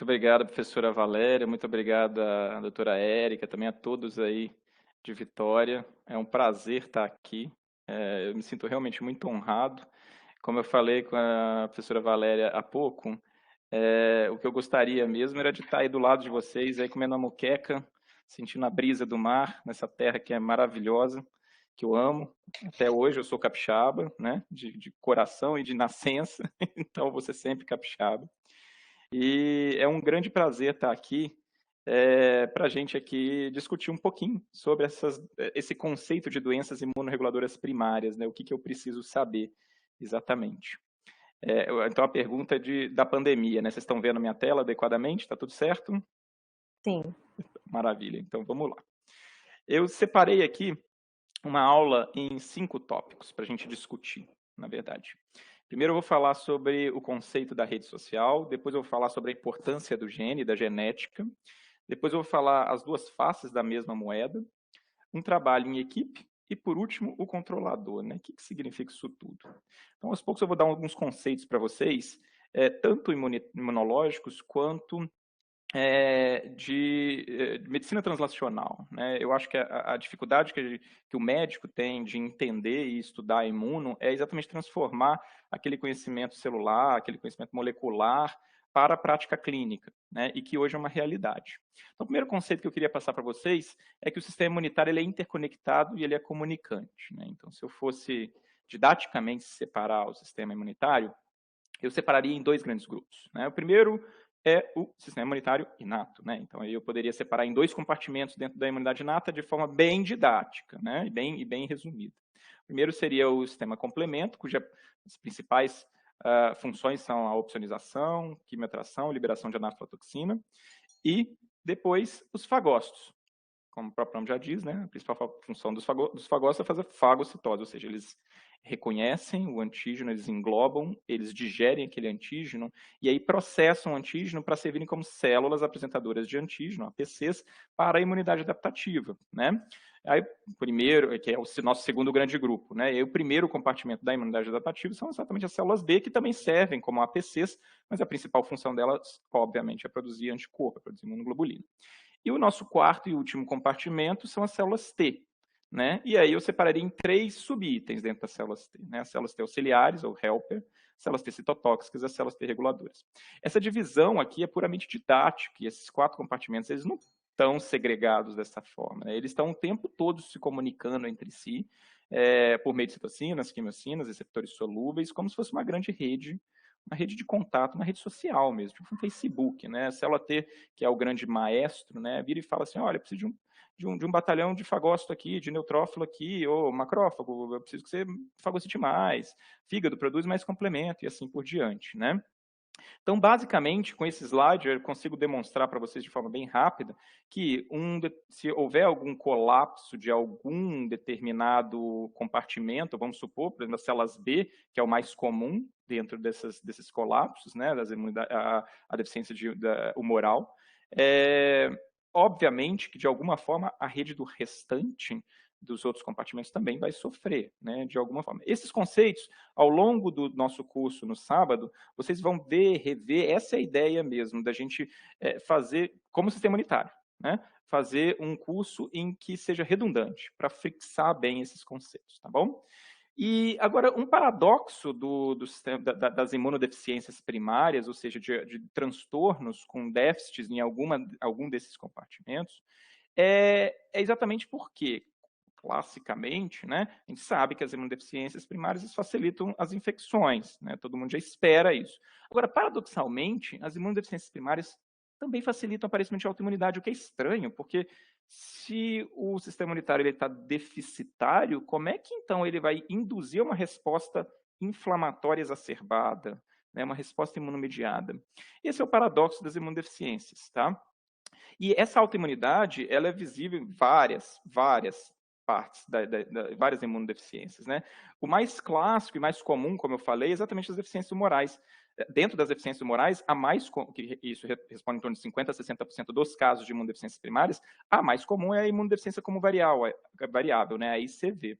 Muito obrigado, professora Valéria, muito obrigado à doutora Érica, também a todos aí de Vitória. É um prazer estar aqui. Eu me sinto realmente muito honrado. Como eu falei com a professora Valéria há pouco, o que eu gostaria mesmo era de estar aí do lado de vocês, aí comendo uma moqueca, sentindo a brisa do mar, nessa terra que é maravilhosa, que eu amo. Até hoje eu sou capixaba, né, de coração e de nascença, então eu vou ser sempre capixaba. E é um grande prazer estar aqui para a gente aqui discutir um pouquinho sobre esse conceito de doenças imunorreguladoras primárias, né? O que eu preciso saber exatamente. Então, a pergunta da pandemia, né? Vocês estão vendo a minha tela adequadamente? Está tudo certo? Sim. Maravilha, então vamos lá. Eu separei aqui uma aula em 5 tópicos para a gente discutir, na verdade. Primeiro eu vou falar sobre o conceito da rede social, depois eu vou falar sobre a importância do gene, da genética, depois eu vou falar as duas faces da mesma moeda, um trabalho em equipe e, por último, o controlador. Né? O que significa isso tudo? Então, aos poucos eu vou dar alguns conceitos para vocês, tanto imunológicos quanto de medicina translacional. Né? Eu acho que a dificuldade que o médico tem de entender e estudar imuno é exatamente transformar aquele conhecimento celular, aquele conhecimento molecular, para a prática clínica, né? E que hoje é uma realidade. Então, o primeiro conceito que eu queria passar para vocês é que o sistema imunitário ele é interconectado e ele é comunicante. Né? Então, se eu fosse didaticamente separar o sistema imunitário, eu separaria em 2 grandes grupos. Né? O primeiro é o sistema imunitário inato. Né? Então, eu poderia separar em 2 compartimentos dentro da imunidade inata de forma bem didática, né? e bem resumida. O primeiro seria o sistema complemento, cujas principais funções são a opsonização, quimiotração, liberação de anaflotoxina, e depois os fagócitos. Como o próprio nome já diz, né? A principal função dos fagócitos é fazer fagocitose, ou seja, eles reconhecem o antígeno, eles englobam, eles digerem aquele antígeno e aí processam o antígeno para servirem como células apresentadoras de antígeno, APCs, para a imunidade adaptativa, né? Aí, primeiro, que é o nosso segundo grande grupo, né? E aí, o primeiro compartimento da imunidade adaptativa são exatamente as células B, que também servem como APCs, mas a principal função delas, obviamente, é produzir anticorpo, é produzir imunoglobulina. E o nosso quarto e último compartimento são as células T. Né? E aí eu separaria em 3 subitens dentro das células T. Né? As células T auxiliares, ou helper, células T citotóxicas e as células T reguladoras. Essa divisão aqui é puramente didática, e esses 4 compartimentos eles não estão segregados dessa forma. Né? Eles estão o tempo todo se comunicando entre si, por meio de citocinas, quimiocinas, receptores solúveis, como se fosse uma rede de contato, uma rede social mesmo, tipo um Facebook, né? A célula T, que é o grande maestro, né? Vira e fala assim, olha, eu preciso de um batalhão de fagócito aqui, de neutrófilo aqui, ou macrófago, eu preciso que você fagocite mais, fígado produz mais complemento, e assim por diante, né? Então, basicamente, com esse slide, eu consigo demonstrar para vocês de forma bem rápida que se houver algum colapso de algum determinado compartimento, vamos supor, por exemplo, as células B, que é o mais comum dentro desses colapsos, né, a deficiência humoral, obviamente que, de alguma forma, a rede do restante dos outros compartimentos também vai sofrer, né, de alguma forma. Esses conceitos, ao longo do nosso curso no sábado, vocês vão ver, rever, essa é a ideia mesmo, da gente fazer como sistema unitário, né? Fazer um curso em que seja redundante, para fixar bem esses conceitos, tá bom? E agora, um paradoxo do sistema, das imunodeficiências primárias, ou seja, de transtornos com déficits em algum desses compartimentos, é exatamente porque, classicamente, né, a gente sabe que as imunodeficiências primárias facilitam as infecções, né, todo mundo já espera isso. Agora, paradoxalmente, as imunodeficiências primárias também facilitam o aparecimento de autoimunidade, o que é estranho, porque se o sistema imunitário está deficitário, como é que então ele vai induzir uma resposta inflamatória exacerbada, né, uma resposta imunomediada? Esse é o paradoxo das imunodeficiências, tá? E essa autoimunidade, ela é visível em várias partes, várias imunodeficiências, né? O mais clássico e mais comum, como eu falei, é exatamente as deficiências humorais. Dentro das deficiências humorais, que isso responde em torno de 50% a 60% dos casos de imunodeficiências primárias, a mais comum é a imunodeficiência como variável, né? A ICV.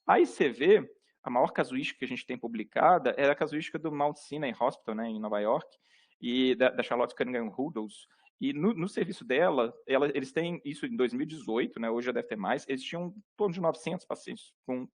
A ICV, a maior casuística que a gente tem publicada é a casuística do Mount Sinai Hospital, né, em Nova York, e da Charlotte Cunningham Rudolph. E no serviço dela, eles têm isso em 2018, né, hoje já deve ter mais, eles tinham em torno de 900 pacientes com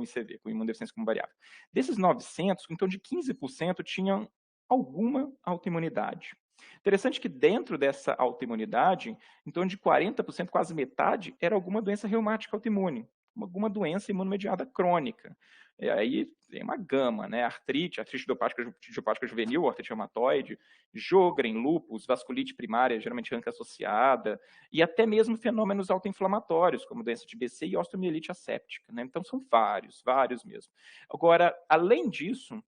ICV, com imunodeficiência como variável. Desses 900, em torno de 15% tinham alguma autoimunidade. Interessante que dentro dessa autoimunidade, em torno de 40%, quase metade, era alguma doença reumática autoimune, alguma doença imunomediada crônica. E aí tem uma gama, né? Artrite idiopática juvenil, artrite reumatoide, Sjögren, lúpus, vasculite primária, geralmente ANCA associada, e até mesmo fenômenos autoinflamatórios, como doença de BC e osteomielite asséptica, né? Então são vários, vários mesmo. Agora, além disso,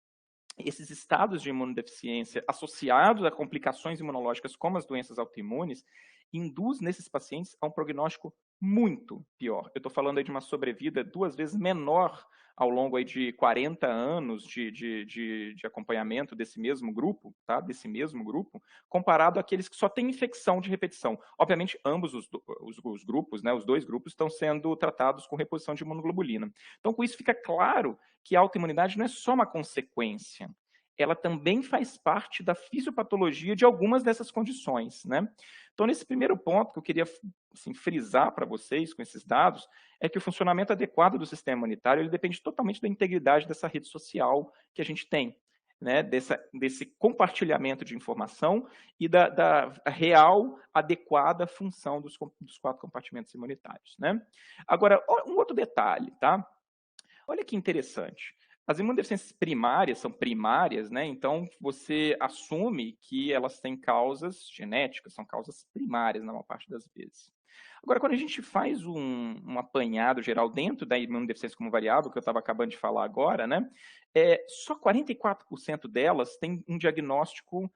esses estados de imunodeficiência associados a complicações imunológicas como as doenças autoimunes, induz nesses pacientes a um prognóstico muito pior. Eu estou falando aí de uma sobrevida 2 vezes menor ao longo aí de 40 anos de acompanhamento desse mesmo grupo, tá? Desse mesmo grupo, comparado àqueles que só têm infecção de repetição. Obviamente, ambos os grupos, né, os dois grupos, estão sendo tratados com reposição de imunoglobulina. Então, com isso fica claro que a autoimunidade não é só uma consequência, ela também faz parte da fisiopatologia de algumas dessas condições, né? Então, nesse primeiro ponto que eu queria assim, frisar para vocês com esses dados, é que o funcionamento adequado do sistema imunitário ele depende totalmente da integridade dessa rede social que a gente tem, né? Desse compartilhamento de informação e da real, adequada função dos 4 compartimentos imunitários, né? Agora, um outro detalhe, tá? Olha que interessante. As imunodeficiências primárias são primárias, né? Então, você assume que elas têm causas genéticas, são causas primárias na maior parte das vezes. Agora, quando a gente faz um apanhado geral dentro da imunodeficiência como variável, que eu estava acabando de falar agora, né? Só 44% delas têm um diagnóstico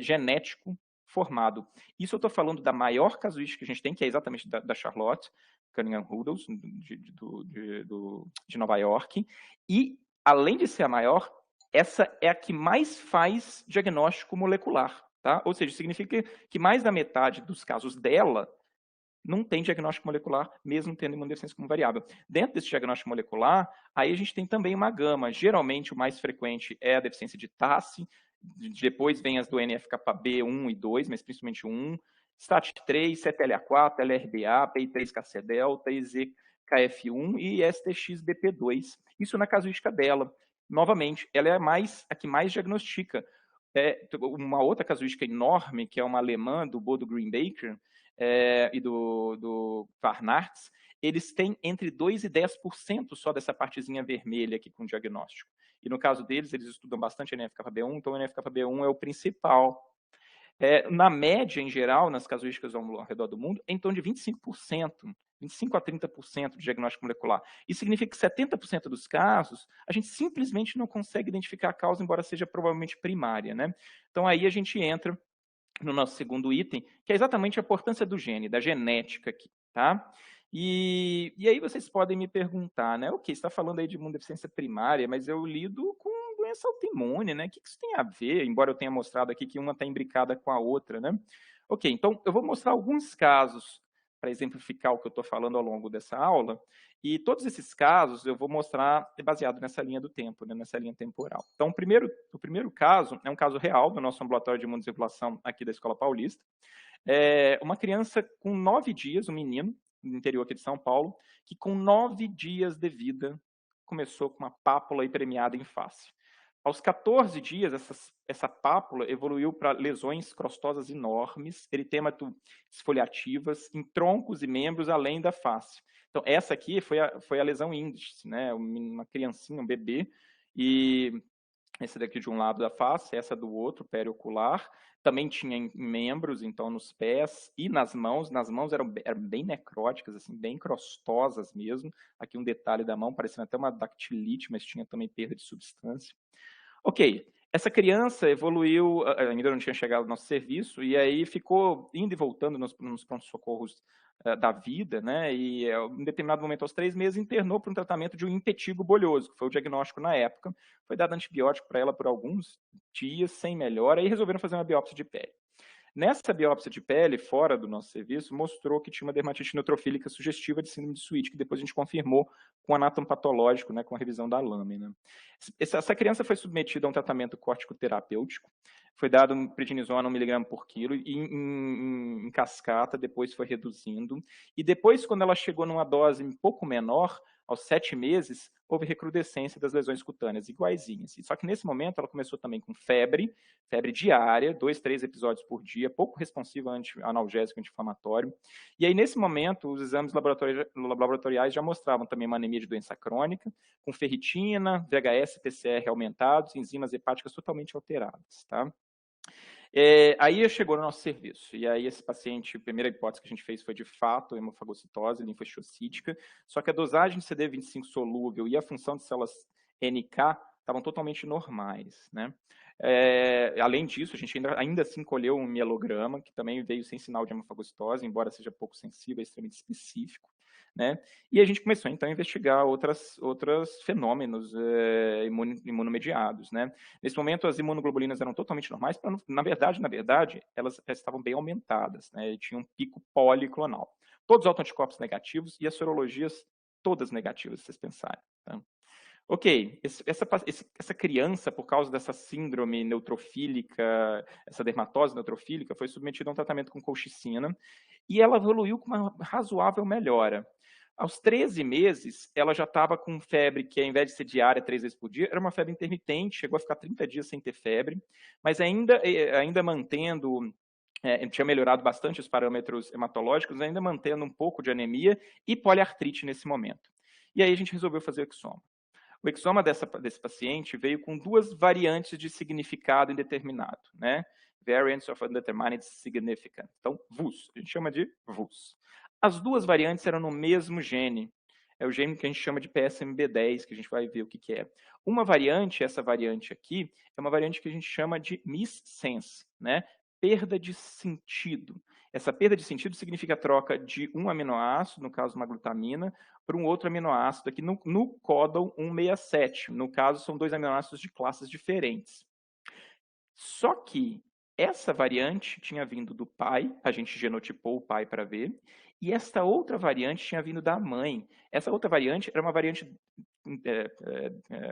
genético formado. Isso eu estou falando da maior casuística que a gente tem, que é exatamente da Charlotte Cunningham Rudolph, de Nova York, e, além de ser a maior, essa é a que mais faz diagnóstico molecular, tá? Ou seja, significa que mais da metade dos casos dela não tem diagnóstico molecular, mesmo tendo imunodeficiência como variável. Dentro desse diagnóstico molecular, aí a gente tem também uma gama. Geralmente, o mais frequente é a deficiência de TACI, depois vem as do NF-κB1 e 2, mas principalmente 1, STAT3, CTLA4, LRBA, PI3KC-delta, EZKF1 e STXBP2. Isso na casuística dela. Novamente, ela é a que mais diagnostica. Uma outra casuística enorme, que é uma alemã, do Bodo Greenbaker, e do Varnarts, eles têm entre 2% e 10% só dessa partezinha vermelha aqui com diagnóstico. E no caso deles, eles estudam bastante NF-κB1, então o NF-κB1 é o principal. Na média, em geral, nas casuísticas ao redor do mundo, é em torno de 25%, 25% a 30% de diagnóstico molecular. Isso significa que 70% dos casos, a gente simplesmente não consegue identificar a causa, embora seja provavelmente primária, né? Então aí a gente entra no nosso segundo item, que é exatamente a importância do gene, da genética aqui, tá? E aí vocês podem me perguntar, né? Ok, você está falando aí de imunodeficiência primária, mas eu lido com doença autoimune, né? O que isso tem a ver? Embora eu tenha mostrado aqui que uma está imbricada com a outra, né? Ok, então eu vou mostrar alguns casos para exemplificar o que eu estou falando ao longo dessa aula, e todos esses casos eu vou mostrar baseado nessa linha do tempo, né, nessa linha temporal. Então, o primeiro caso é um caso real do nosso ambulatório de imunodesinflamação aqui da Escola Paulista. Uma criança com 9 dias, um menino, do interior aqui de São Paulo, que com 9 dias de vida começou com uma pápula hiperemiada em face. Aos 14 dias, essa pápula evoluiu para lesões crostosas enormes, eritemato esfoliativas, em troncos e membros além da face. Então, essa aqui foi a lesão índice, né? Uma criancinha, um bebê, e essa daqui de um lado da face, essa do outro, periocular. Também tinha em membros, então nos pés e nas mãos. Nas mãos eram bem necróticas, assim, bem crostosas mesmo. Aqui um detalhe da mão, parecendo até uma dactilite, mas tinha também perda de substância. Ok, essa criança evoluiu, ainda não tinha chegado ao nosso serviço, e aí ficou indo e voltando nos pronto-socorros da vida, né? E em determinado momento, aos 3 meses, internou para um tratamento de um impetigo bolhoso, que foi o diagnóstico na época. Foi dado antibiótico para ela por alguns dias, sem melhora, e resolveram fazer uma biópsia de pele. Nessa biópsia de pele, fora do nosso serviço, mostrou que tinha uma dermatite neutrofílica sugestiva de síndrome de Sweet, que depois a gente confirmou com o anátomo patológico, né, com a revisão da lâmina. Essa criança foi submetida a um tratamento corticoterapêutico, foi dado prednisona 1 mg por quilo em cascata, depois foi reduzindo. E depois, quando ela chegou numa dose um pouco menor, aos 7 meses, houve recrudescência das lesões cutâneas, iguaizinhas. Só que nesse momento ela começou também com febre diária, 2, 3 episódios por dia, pouco responsiva a analgésico anti-inflamatório. E aí, nesse momento, os exames laboratoriais já mostravam também uma anemia de doença crônica, com ferritina, VHS, PCR aumentados, enzimas hepáticas totalmente alteradas, tá? Aí chegou no nosso serviço, e aí esse paciente, a primeira hipótese que a gente fez foi de fato hemofagocitose linfohistocítica, só que a dosagem de CD25 solúvel e a função de células NK estavam totalmente normais, né? Além disso, a gente ainda assim colheu um mielograma, que também veio sem sinal de hemofagocitose, embora seja pouco sensível, é extremamente específico, né? E a gente começou, então, a investigar outros fenômenos imunomediados, né? Nesse momento, as imunoglobulinas eram totalmente normais, na verdade, elas estavam bem aumentadas, né? E tinha um pico policlonal. Todos os autoanticorpos negativos e as sorologias todas negativas, se vocês pensarem, tá? Ok, essa criança, por causa dessa síndrome neutrofílica, essa dermatose neutrofílica, foi submetida a um tratamento com colchicina e ela evoluiu com uma razoável melhora. Aos 13 meses, ela já estava com febre que, ao invés de ser diária, 3 vezes por dia, era uma febre intermitente, chegou a ficar 30 dias sem ter febre, mas ainda mantendo, tinha melhorado bastante os parâmetros hematológicos, ainda mantendo um pouco de anemia e poliartrite nesse momento. E aí a gente resolveu fazer o exoma. O exoma desse paciente veio com 2 variantes de significado indeterminado, né? Variants of Undetermined Significance. Então, VUS, a gente chama de VUS. As 2 variantes eram no mesmo gene. É o gene que a gente chama de PSMB10, que a gente vai ver o que é. Uma variante, essa variante aqui, é uma variante que a gente chama de missense, né? Perda de sentido. Essa perda de sentido significa a troca de um aminoácido, no caso uma glutamina, por um outro aminoácido aqui no códon 167. No caso, são 2 aminoácidos de classes diferentes. Só que essa variante tinha vindo do pai, a gente genotipou o pai para ver, e esta outra variante tinha vindo da mãe. Essa outra variante era uma variante,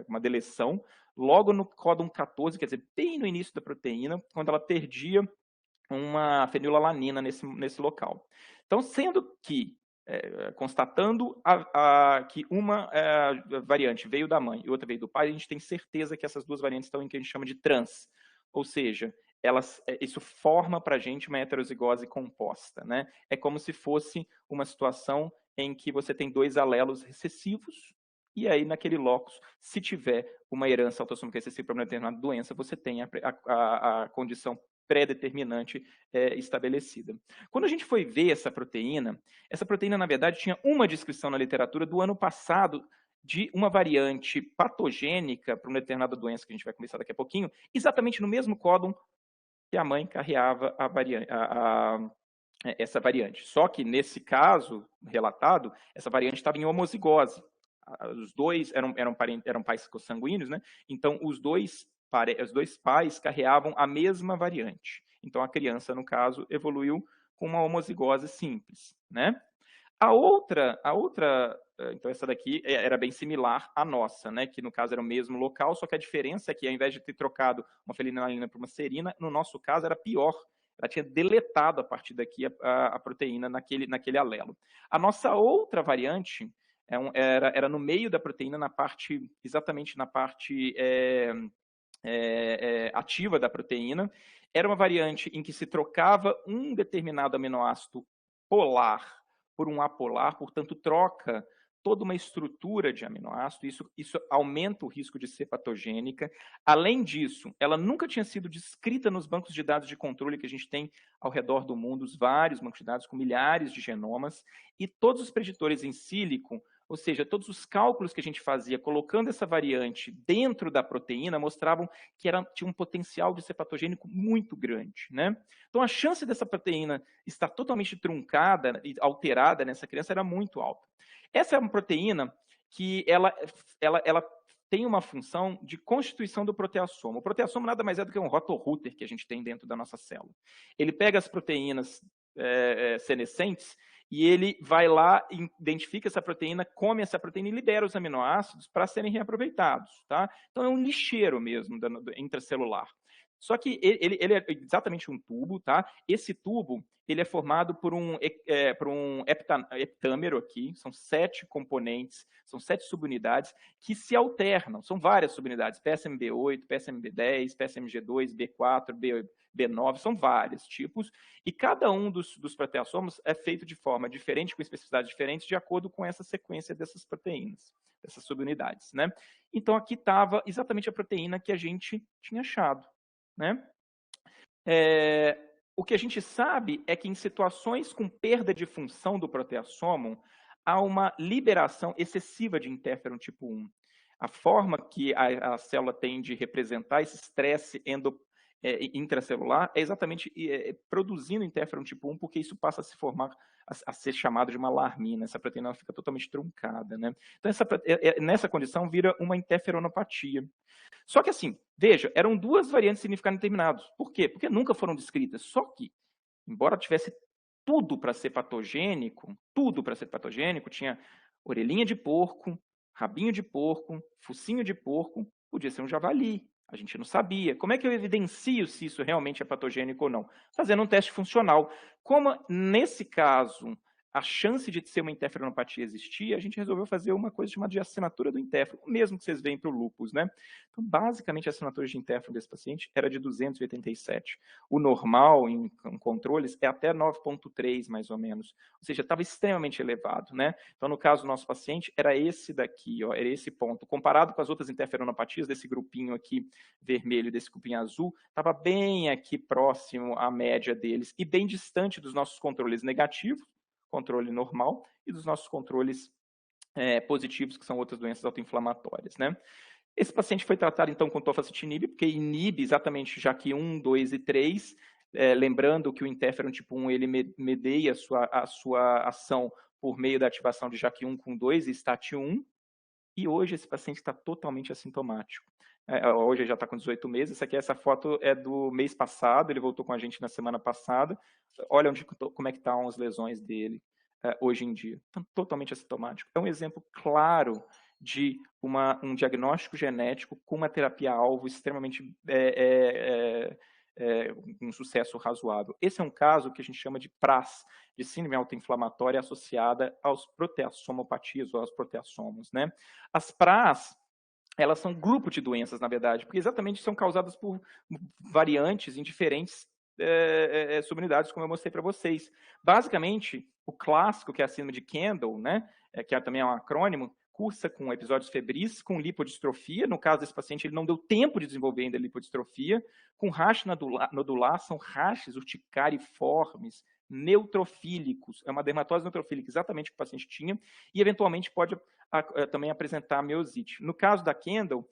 uma deleção, logo no códon 14, quer dizer, bem no início da proteína, quando ela perdia uma fenilalanina nesse local. Então, sendo que, constatando que uma variante veio da mãe e outra veio do pai, a gente tem certeza que essas 2 variantes estão em que a gente chama de trans, ou seja, isso forma para a gente uma heterozigose composta, né? É como se fosse uma situação em que você tem 2 alelos recessivos, e aí naquele locus, se tiver uma herança autossômica recessiva para uma determinada doença, você tem a condição pré-determinante estabelecida. Quando a gente foi ver essa proteína, na verdade, tinha uma descrição na literatura do ano passado de uma variante patogênica para uma determinada doença que a gente vai começar daqui a pouquinho, exatamente no mesmo códon que a mãe carregava essa variante. Só que, nesse caso relatado, essa variante estava em homozigose. Os 2 eram pais consanguíneos, né? Então, os dois pais carreavam a mesma variante. Então, a criança, no caso, evoluiu com uma homozigose simples, né? A outra, então essa daqui era bem similar à nossa, né? Que no caso era o mesmo local, só que a diferença é que ao invés de ter trocado uma fenilalanina por uma serina, no nosso caso era pior. Ela tinha deletado a partir daqui a proteína naquele alelo. A nossa outra variante era no meio da proteína, exatamente na parte ativa da proteína. Era uma variante em que se trocava um determinado aminoácido polar por um apolar, portanto, troca toda uma estrutura de aminoácido, isso aumenta o risco de ser patogênica. Além disso, ela nunca tinha sido descrita nos bancos de dados de controle que a gente tem ao redor do mundo, os vários bancos de dados com milhares de genomas, e todos os preditores em sílico, ou seja, todos os cálculos que a gente fazia colocando essa variante dentro da proteína mostravam que tinha um potencial de ser patogênico muito grande, né? Então, a chance dessa proteína estar totalmente truncada e alterada nessa criança era muito alta. Essa é uma proteína que ela tem uma função de constituição do proteassomo. O proteassomo nada mais é do que um rotorrouter que a gente tem dentro da nossa célula. Ele pega as proteínas senescentes e ele vai lá, identifica essa proteína, come essa proteína e libera os aminoácidos para serem reaproveitados. Tá? Então, é um lixeiro mesmo intracelular. Só que ele é exatamente um tubo, tá? Esse tubo ele é formado por um heptâmero aqui, são 7 componentes, são 7 subunidades que se alternam, são várias subunidades, PSMB8, PSMB10, PSMG2, B4, B9, são vários tipos, e cada um dos proteassomos é feito de forma diferente, com especificidades diferentes, de acordo com essa sequência dessas proteínas, dessas subunidades, né? Então, aqui estava exatamente a proteína que a gente tinha achado, né? O que a gente sabe é que em situações com perda de função do proteassomo, há uma liberação excessiva de interferon tipo 1. A forma que a célula tem de representar esse estresse intracelular é exatamente produzindo interferon tipo 1, porque isso passa a se formar, a ser chamado de uma alarmina. Essa proteína fica totalmente truncada, né? Então, nessa condição, vira uma interferonopatia. Só que assim, veja, eram 2 variantes de significado indeterminados. Por quê? Porque nunca foram descritas. Só que, embora tivesse tudo para ser patogênico, tinha orelhinha de porco, rabinho de porco, focinho de porco, podia ser um javali. A gente não sabia. Como é que eu evidencio se isso realmente é patogênico ou não? Fazendo um teste funcional. Como, nesse caso, a chance de ser uma interferonopatia existia, a gente resolveu fazer uma coisa chamada de assinatura do interferon, o mesmo que vocês veem para o lúpus, né? Então, basicamente, a assinatura de interferon desse paciente era de 287. O normal, em controles, é até 9,3, mais ou menos. Ou seja, estava extremamente elevado, né? Então, no caso do nosso paciente, era esse daqui, ó, era esse ponto. Comparado com as outras interferonopatias, desse grupinho aqui vermelho, desse grupinho azul, estava bem aqui próximo à média deles e bem distante dos nossos controles negativos, controle normal, e dos nossos controles positivos, que são outras doenças autoinflamatórias, né? Esse paciente foi tratado, então, com tofacitinib, porque inibe exatamente JAK1, 2 e 3, lembrando que o interferon tipo 1, ele medeia a sua ação por meio da ativação de JAK1 com 2 e STAT1, e hoje esse paciente está totalmente assintomático. Hoje ele já está com 18 meses, essa foto é do mês passado, ele voltou com a gente na semana passada. Olha como é que estão as lesões dele hoje em dia. Então, totalmente assintomático. É um exemplo claro de um diagnóstico genético com uma terapia-alvo extremamente um sucesso razoável. Esse é um caso que a gente chama de PRAS, de síndrome autoinflamatória associada aos proteassomopatias ou aos proteassomos, né? As PRAS, elas são grupo de doenças, na verdade, porque exatamente são causadas por variantes em diferentes subunidades, como eu mostrei para vocês. Basicamente, o clássico, que é a síndrome de Kendall, né, que também é um acrônimo, cursa com episódios febris, com lipodistrofia. No caso desse paciente, ele não deu tempo de desenvolver ainda a lipodistrofia, com rash nodular, são rachas urticariformes, neutrofílicos. É uma dermatose neutrofílica, exatamente o que o paciente tinha, e eventualmente pode também apresentar miosite. No caso da Kendall,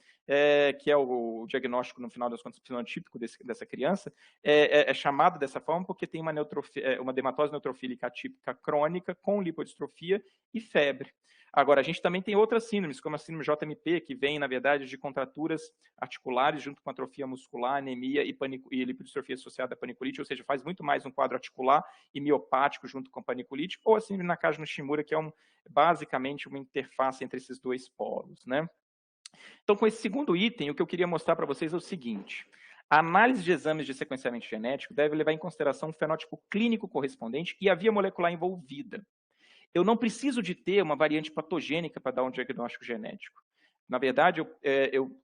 que é o diagnóstico, no final das contas, fenotípico dessa criança, é chamado dessa forma porque tem uma dermatose neutrofílica atípica crônica com lipodistrofia e febre. Agora, a gente também tem outras síndromes, como a síndrome JMP, que vem, na verdade, de contraturas articulares junto com atrofia muscular, anemia e lipodistrofia associada a paniculite, ou seja, faz muito mais um quadro articular e miopático junto com paniculite, ou a síndrome Nakajima-Shimura, que é basicamente uma interface entre esses 2 polos, né? Então, com esse segundo item, o que eu queria mostrar para vocês é o seguinte: a análise de exames de sequenciamento genético deve levar em consideração o fenótipo clínico correspondente e a via molecular envolvida. Eu não preciso de ter uma variante patogênica para dar um diagnóstico genético. Na verdade,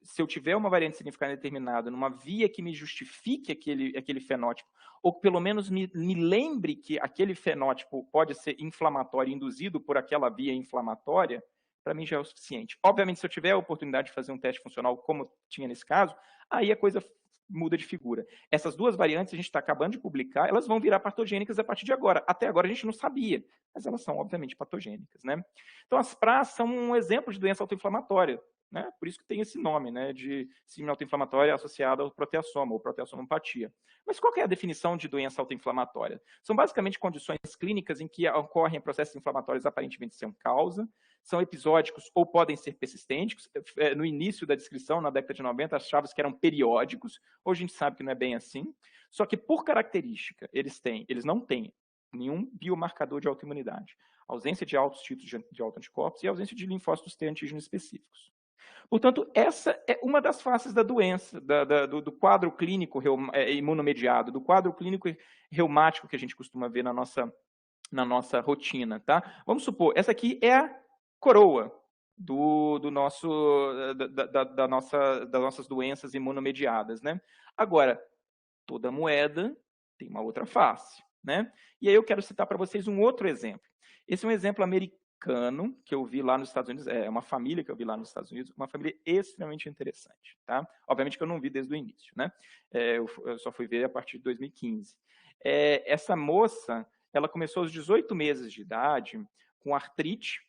se eu tiver uma variante de significado determinado numa via que me justifique aquele fenótipo, ou pelo menos me lembre que aquele fenótipo pode ser inflamatório, induzido por aquela via inflamatória, para mim já é o suficiente. Obviamente, se eu tiver a oportunidade de fazer um teste funcional, como tinha nesse caso, aí a coisa muda de figura. Essas 2 variantes, a gente está acabando de publicar, elas vão virar patogênicas a partir de agora. Até agora a gente não sabia, mas elas são, obviamente, patogênicas, né? Então, as PRAS são um exemplo de doença autoinflamatória, né? Por isso que tem esse nome, né, de síndrome autoinflamatória associada ao proteassoma, ou proteassomopatia. Mas qual que é a definição de doença autoinflamatória? São basicamente condições clínicas em que ocorrem processos inflamatórios aparentemente sem causa, são episódicos ou podem ser persistentes. No início da descrição, na década de 90, achava que eram periódicos. Hoje a gente sabe que não é bem assim. Só que, por característica, eles não têm nenhum biomarcador de autoimunidade. Ausência de altos títulos de autoanticorpos e ausência de linfócitos T antígenos específicos. Portanto, essa é uma das faces da doença, do quadro clínico imunomediado, do quadro clínico reumático que a gente costuma ver na nossa rotina. Tá? Vamos supor, essa aqui é a coroa das nossas doenças imunomediadas. Né? Agora, toda moeda tem uma outra face. Né? E aí eu quero citar para vocês um outro exemplo. Esse é um exemplo americano que eu vi lá nos Estados Unidos, é uma família que eu vi lá nos Estados Unidos, uma família extremamente interessante. Tá? Obviamente que eu não vi desde o início, né? Eu só fui ver a partir de 2015. Essa moça, ela começou aos 18 meses de idade com artrite,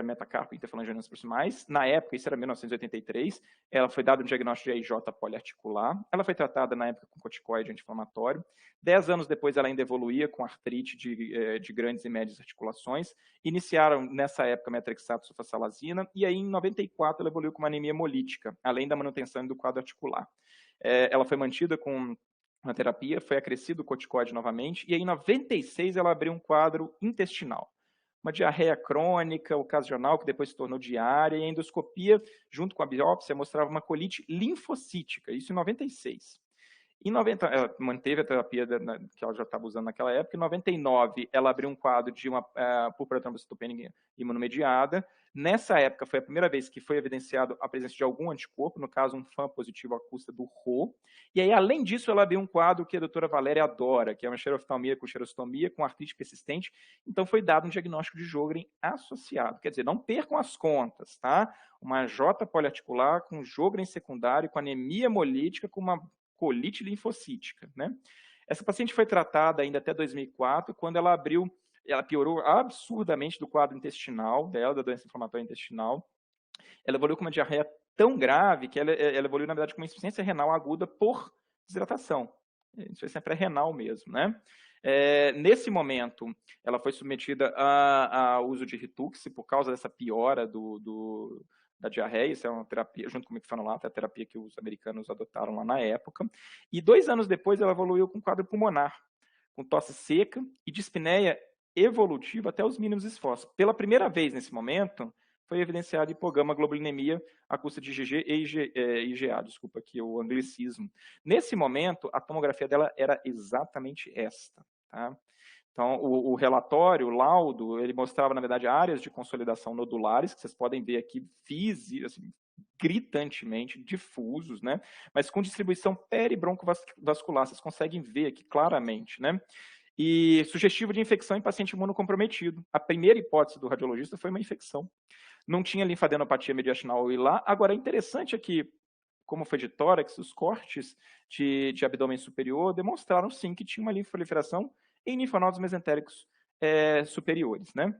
metacarpo interfalangianas proximais. Na época, isso era 1983, ela foi dado um diagnóstico de EIJ poliarticular. Ela foi tratada na época com corticoide anti-inflamatório. 10 anos depois, ela ainda evoluía com artrite de grandes e médias articulações. Iniciaram, nessa época, metrexato, sulfasalazina, e aí, em 94, ela evoluiu com uma anemia hemolítica, além da manutenção do quadro articular. Ela foi mantida com uma terapia, foi acrescido o corticoide novamente, e aí, em 96, ela abriu um quadro intestinal. Uma diarreia crônica, ocasional, que depois se tornou diária, e a endoscopia, junto com a biópsia, mostrava uma colite linfocítica, isso em 96. Em 90, ela manteve a terapia que ela já estava usando naquela época. Em 99, ela abriu um quadro de uma púrpura trombocitopênica imunomediada. Nessa época, foi a primeira vez que foi evidenciado a presença de algum anticorpo, no caso, um FAM positivo à custa do RO. E aí, além disso, ela abriu um quadro que a doutora Valéria adora, que é uma xeroftalmia com xerostomia, com artrite persistente. Então, foi dado um diagnóstico de Sjögren associado. Quer dizer, não percam as contas, tá? Uma J poliarticular com Sjögren secundário, com anemia hemolítica, com uma colite linfocítica. Né? Essa paciente foi tratada ainda até 2004, quando ela piorou absurdamente do quadro intestinal dela, da doença inflamatória intestinal. Ela evoluiu com uma diarreia tão grave que ela evoluiu, na verdade, com uma insuficiência renal aguda por desidratação. Insuficiência pré-renal mesmo. Né? Nesse momento, ela foi submetida ao uso de Ritux por causa dessa piora da diarreia. Isso é uma terapia, junto com o miclofenolato, é a terapia que os americanos adotaram lá na época. E 2 anos depois, ela evoluiu com quadro pulmonar, com tosse seca e dispneia evolutiva até os mínimos esforços. Pela primeira vez nesse momento, foi evidenciada hipogama-globulinemia à custa de IgG e IgA, desculpa aqui o anglicismo. Nesse momento, a tomografia dela era exatamente esta. Tá? Então, o relatório, o laudo, ele mostrava, na verdade, áreas de consolidação nodulares, que vocês podem ver aqui, assim, gritantemente, difusos, né? Mas com distribuição peribroncovascular, vocês conseguem ver aqui claramente, né? E sugestivo de infecção em paciente imunocomprometido. A primeira hipótese do radiologista foi uma infecção. Não tinha linfadenopatia mediastinal hilar. Agora, é interessante aqui, como foi de tórax, os cortes de abdômen superior demonstraram, sim, que tinha uma linfoproliferação em linfonodos mesentéricos superiores. Né?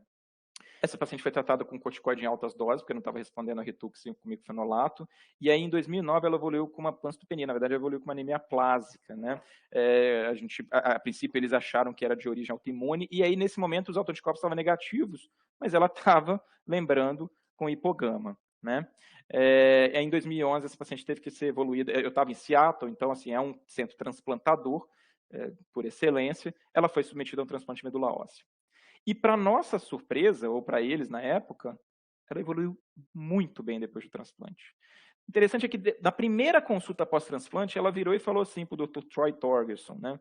Essa paciente foi tratada com corticoide em altas doses, porque não estava respondendo a Ritux com miclofenolato, e aí em 2009 ela evoluiu com uma panstopenia, na verdade ela evoluiu com uma anemia plásica. Né? A princípio eles acharam que era de origem autoimune, e aí nesse momento os autoanticorpos estavam negativos, mas ela estava, lembrando, com hipogama. Né? Em 2011 essa paciente teve que ser evoluída, eu estava em Seattle, então assim, é um centro transplantador, por excelência, ela foi submetida a um transplante de medula óssea. E, para nossa surpresa, ou para eles na época, ela evoluiu muito bem depois do transplante. Interessante é que, na primeira consulta pós-transplante, ela virou e falou assim para o Dr. Troy Torgerson, né?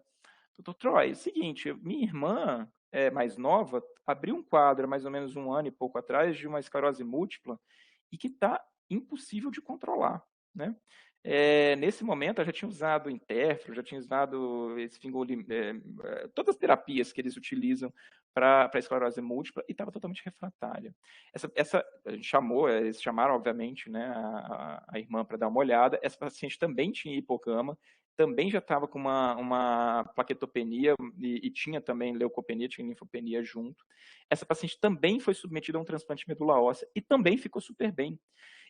Dr. Troy, é o seguinte, minha irmã, mais nova, abriu um quadro, mais ou menos 1 ano e pouco atrás, de uma esclerose múltipla, e que está impossível de controlar, né? Nesse momento, eu já tinha usado interfero, já tinha usado todas as terapias que eles utilizam para a esclerose múltipla, e estava totalmente refratária. A gente eles chamaram, obviamente, né, a irmã para dar uma olhada. Essa paciente também tinha hipogama, também já estava com uma plaquetopenia e tinha também leucopenia, tinha linfopenia junto. Essa paciente também foi submetida a um transplante de medula óssea e também ficou super bem.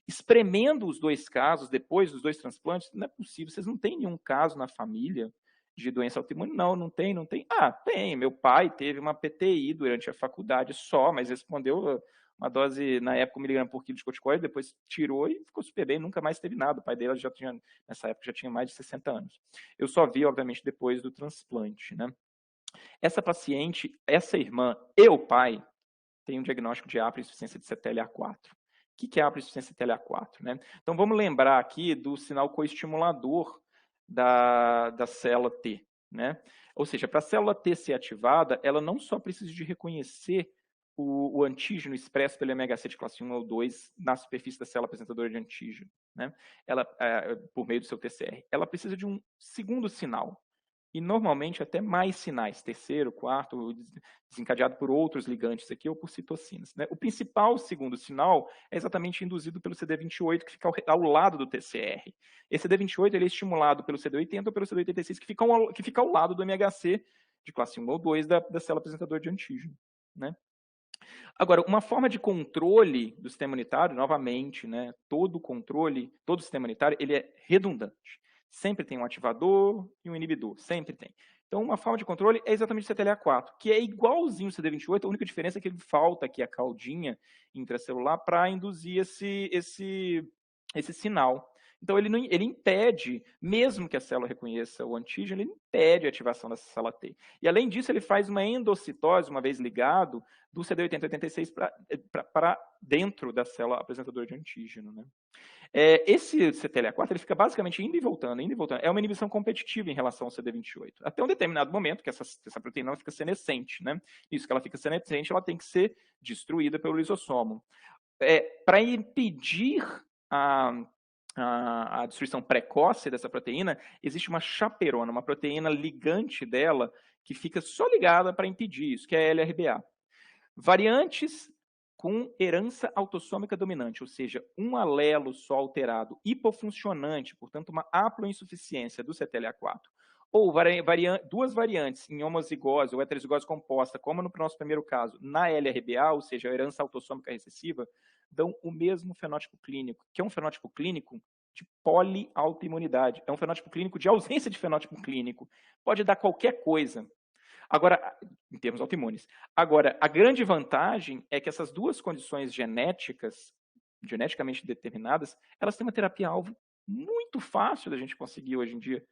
Espremendo os 2 casos, depois dos 2 transplantes, não é possível, vocês não têm nenhum caso na família de doença autoimune? Não tem. Ah, tem, meu pai teve uma PTI durante a faculdade só, mas respondeu uma dose, na época, 1 mg por quilo de corticoide, depois tirou e ficou super bem, nunca mais teve nada. O pai dela já tinha, nessa época, já tinha mais de 60 anos. Eu só vi, obviamente, depois do transplante, né? Essa paciente, essa irmã e o pai têm um diagnóstico de haploinsuficiência de CTLA4. O que é haploinsuficiência CTLA4, né? Então, vamos lembrar aqui do sinal coestimulador da célula T, né? Ou seja, para a célula T ser ativada, ela não só precisa de reconhecer o antígeno expresso pelo MHC de classe 1 ou 2 na superfície da célula apresentadora de antígeno, né? Ela, por meio do seu TCR. Ela precisa de um segundo sinal, e normalmente até mais sinais, terceiro, quarto, desencadeado por outros ligantes aqui ou por citocinas, né? O principal segundo sinal é exatamente induzido pelo CD28, que fica ao lado do TCR. Esse CD28 ele é estimulado pelo CD80 ou pelo CD86, que fica ao lado do MHC de classe 1 ou 2 da célula apresentadora de antígeno, né? Agora, uma forma de controle do sistema imunitário, novamente, né, todo controle, todo sistema imunitário, ele é redundante. Sempre tem um ativador e um inibidor, sempre tem. Então, uma forma de controle é exatamente o CTLA4, que é igualzinho ao CD28, a única diferença é que ele falta aqui a caudinha intracelular para induzir esse sinal. Então, ele impede, mesmo que a célula reconheça o antígeno, ele impede a ativação dessa célula T. E, além disso, ele faz uma endocitose, uma vez ligado, do CD80-86 para dentro da célula apresentadora de antígeno, né? Esse CTLA4 ele fica basicamente indo e voltando, indo e voltando. É uma inibição competitiva em relação ao CD28. Até um determinado momento que essa proteína fica senescente, né? Isso que ela fica senescente, ela tem que ser destruída pelo lisossomo. Para impedir a destruição precoce dessa proteína, existe uma chaperona, uma proteína ligante dela, que fica só ligada para impedir isso, que é a LRBA. Variantes com herança autossômica dominante, ou seja, um alelo só alterado, hipofuncionante, portanto, uma haploinsuficiência do CTLA4, ou duas variantes em homozigose ou heterozigose composta, como no nosso primeiro caso, na LRBA, ou seja, a herança autossômica recessiva, dão o mesmo fenótipo clínico, que é um fenótipo clínico de poliautoimunidade. É um fenótipo clínico de ausência de fenótipo clínico. Pode dar qualquer coisa. Agora, em termos autoimunes. Agora, a grande vantagem é que essas duas condições geneticamente determinadas, elas têm uma terapia-alvo muito fácil da gente conseguir hoje em dia.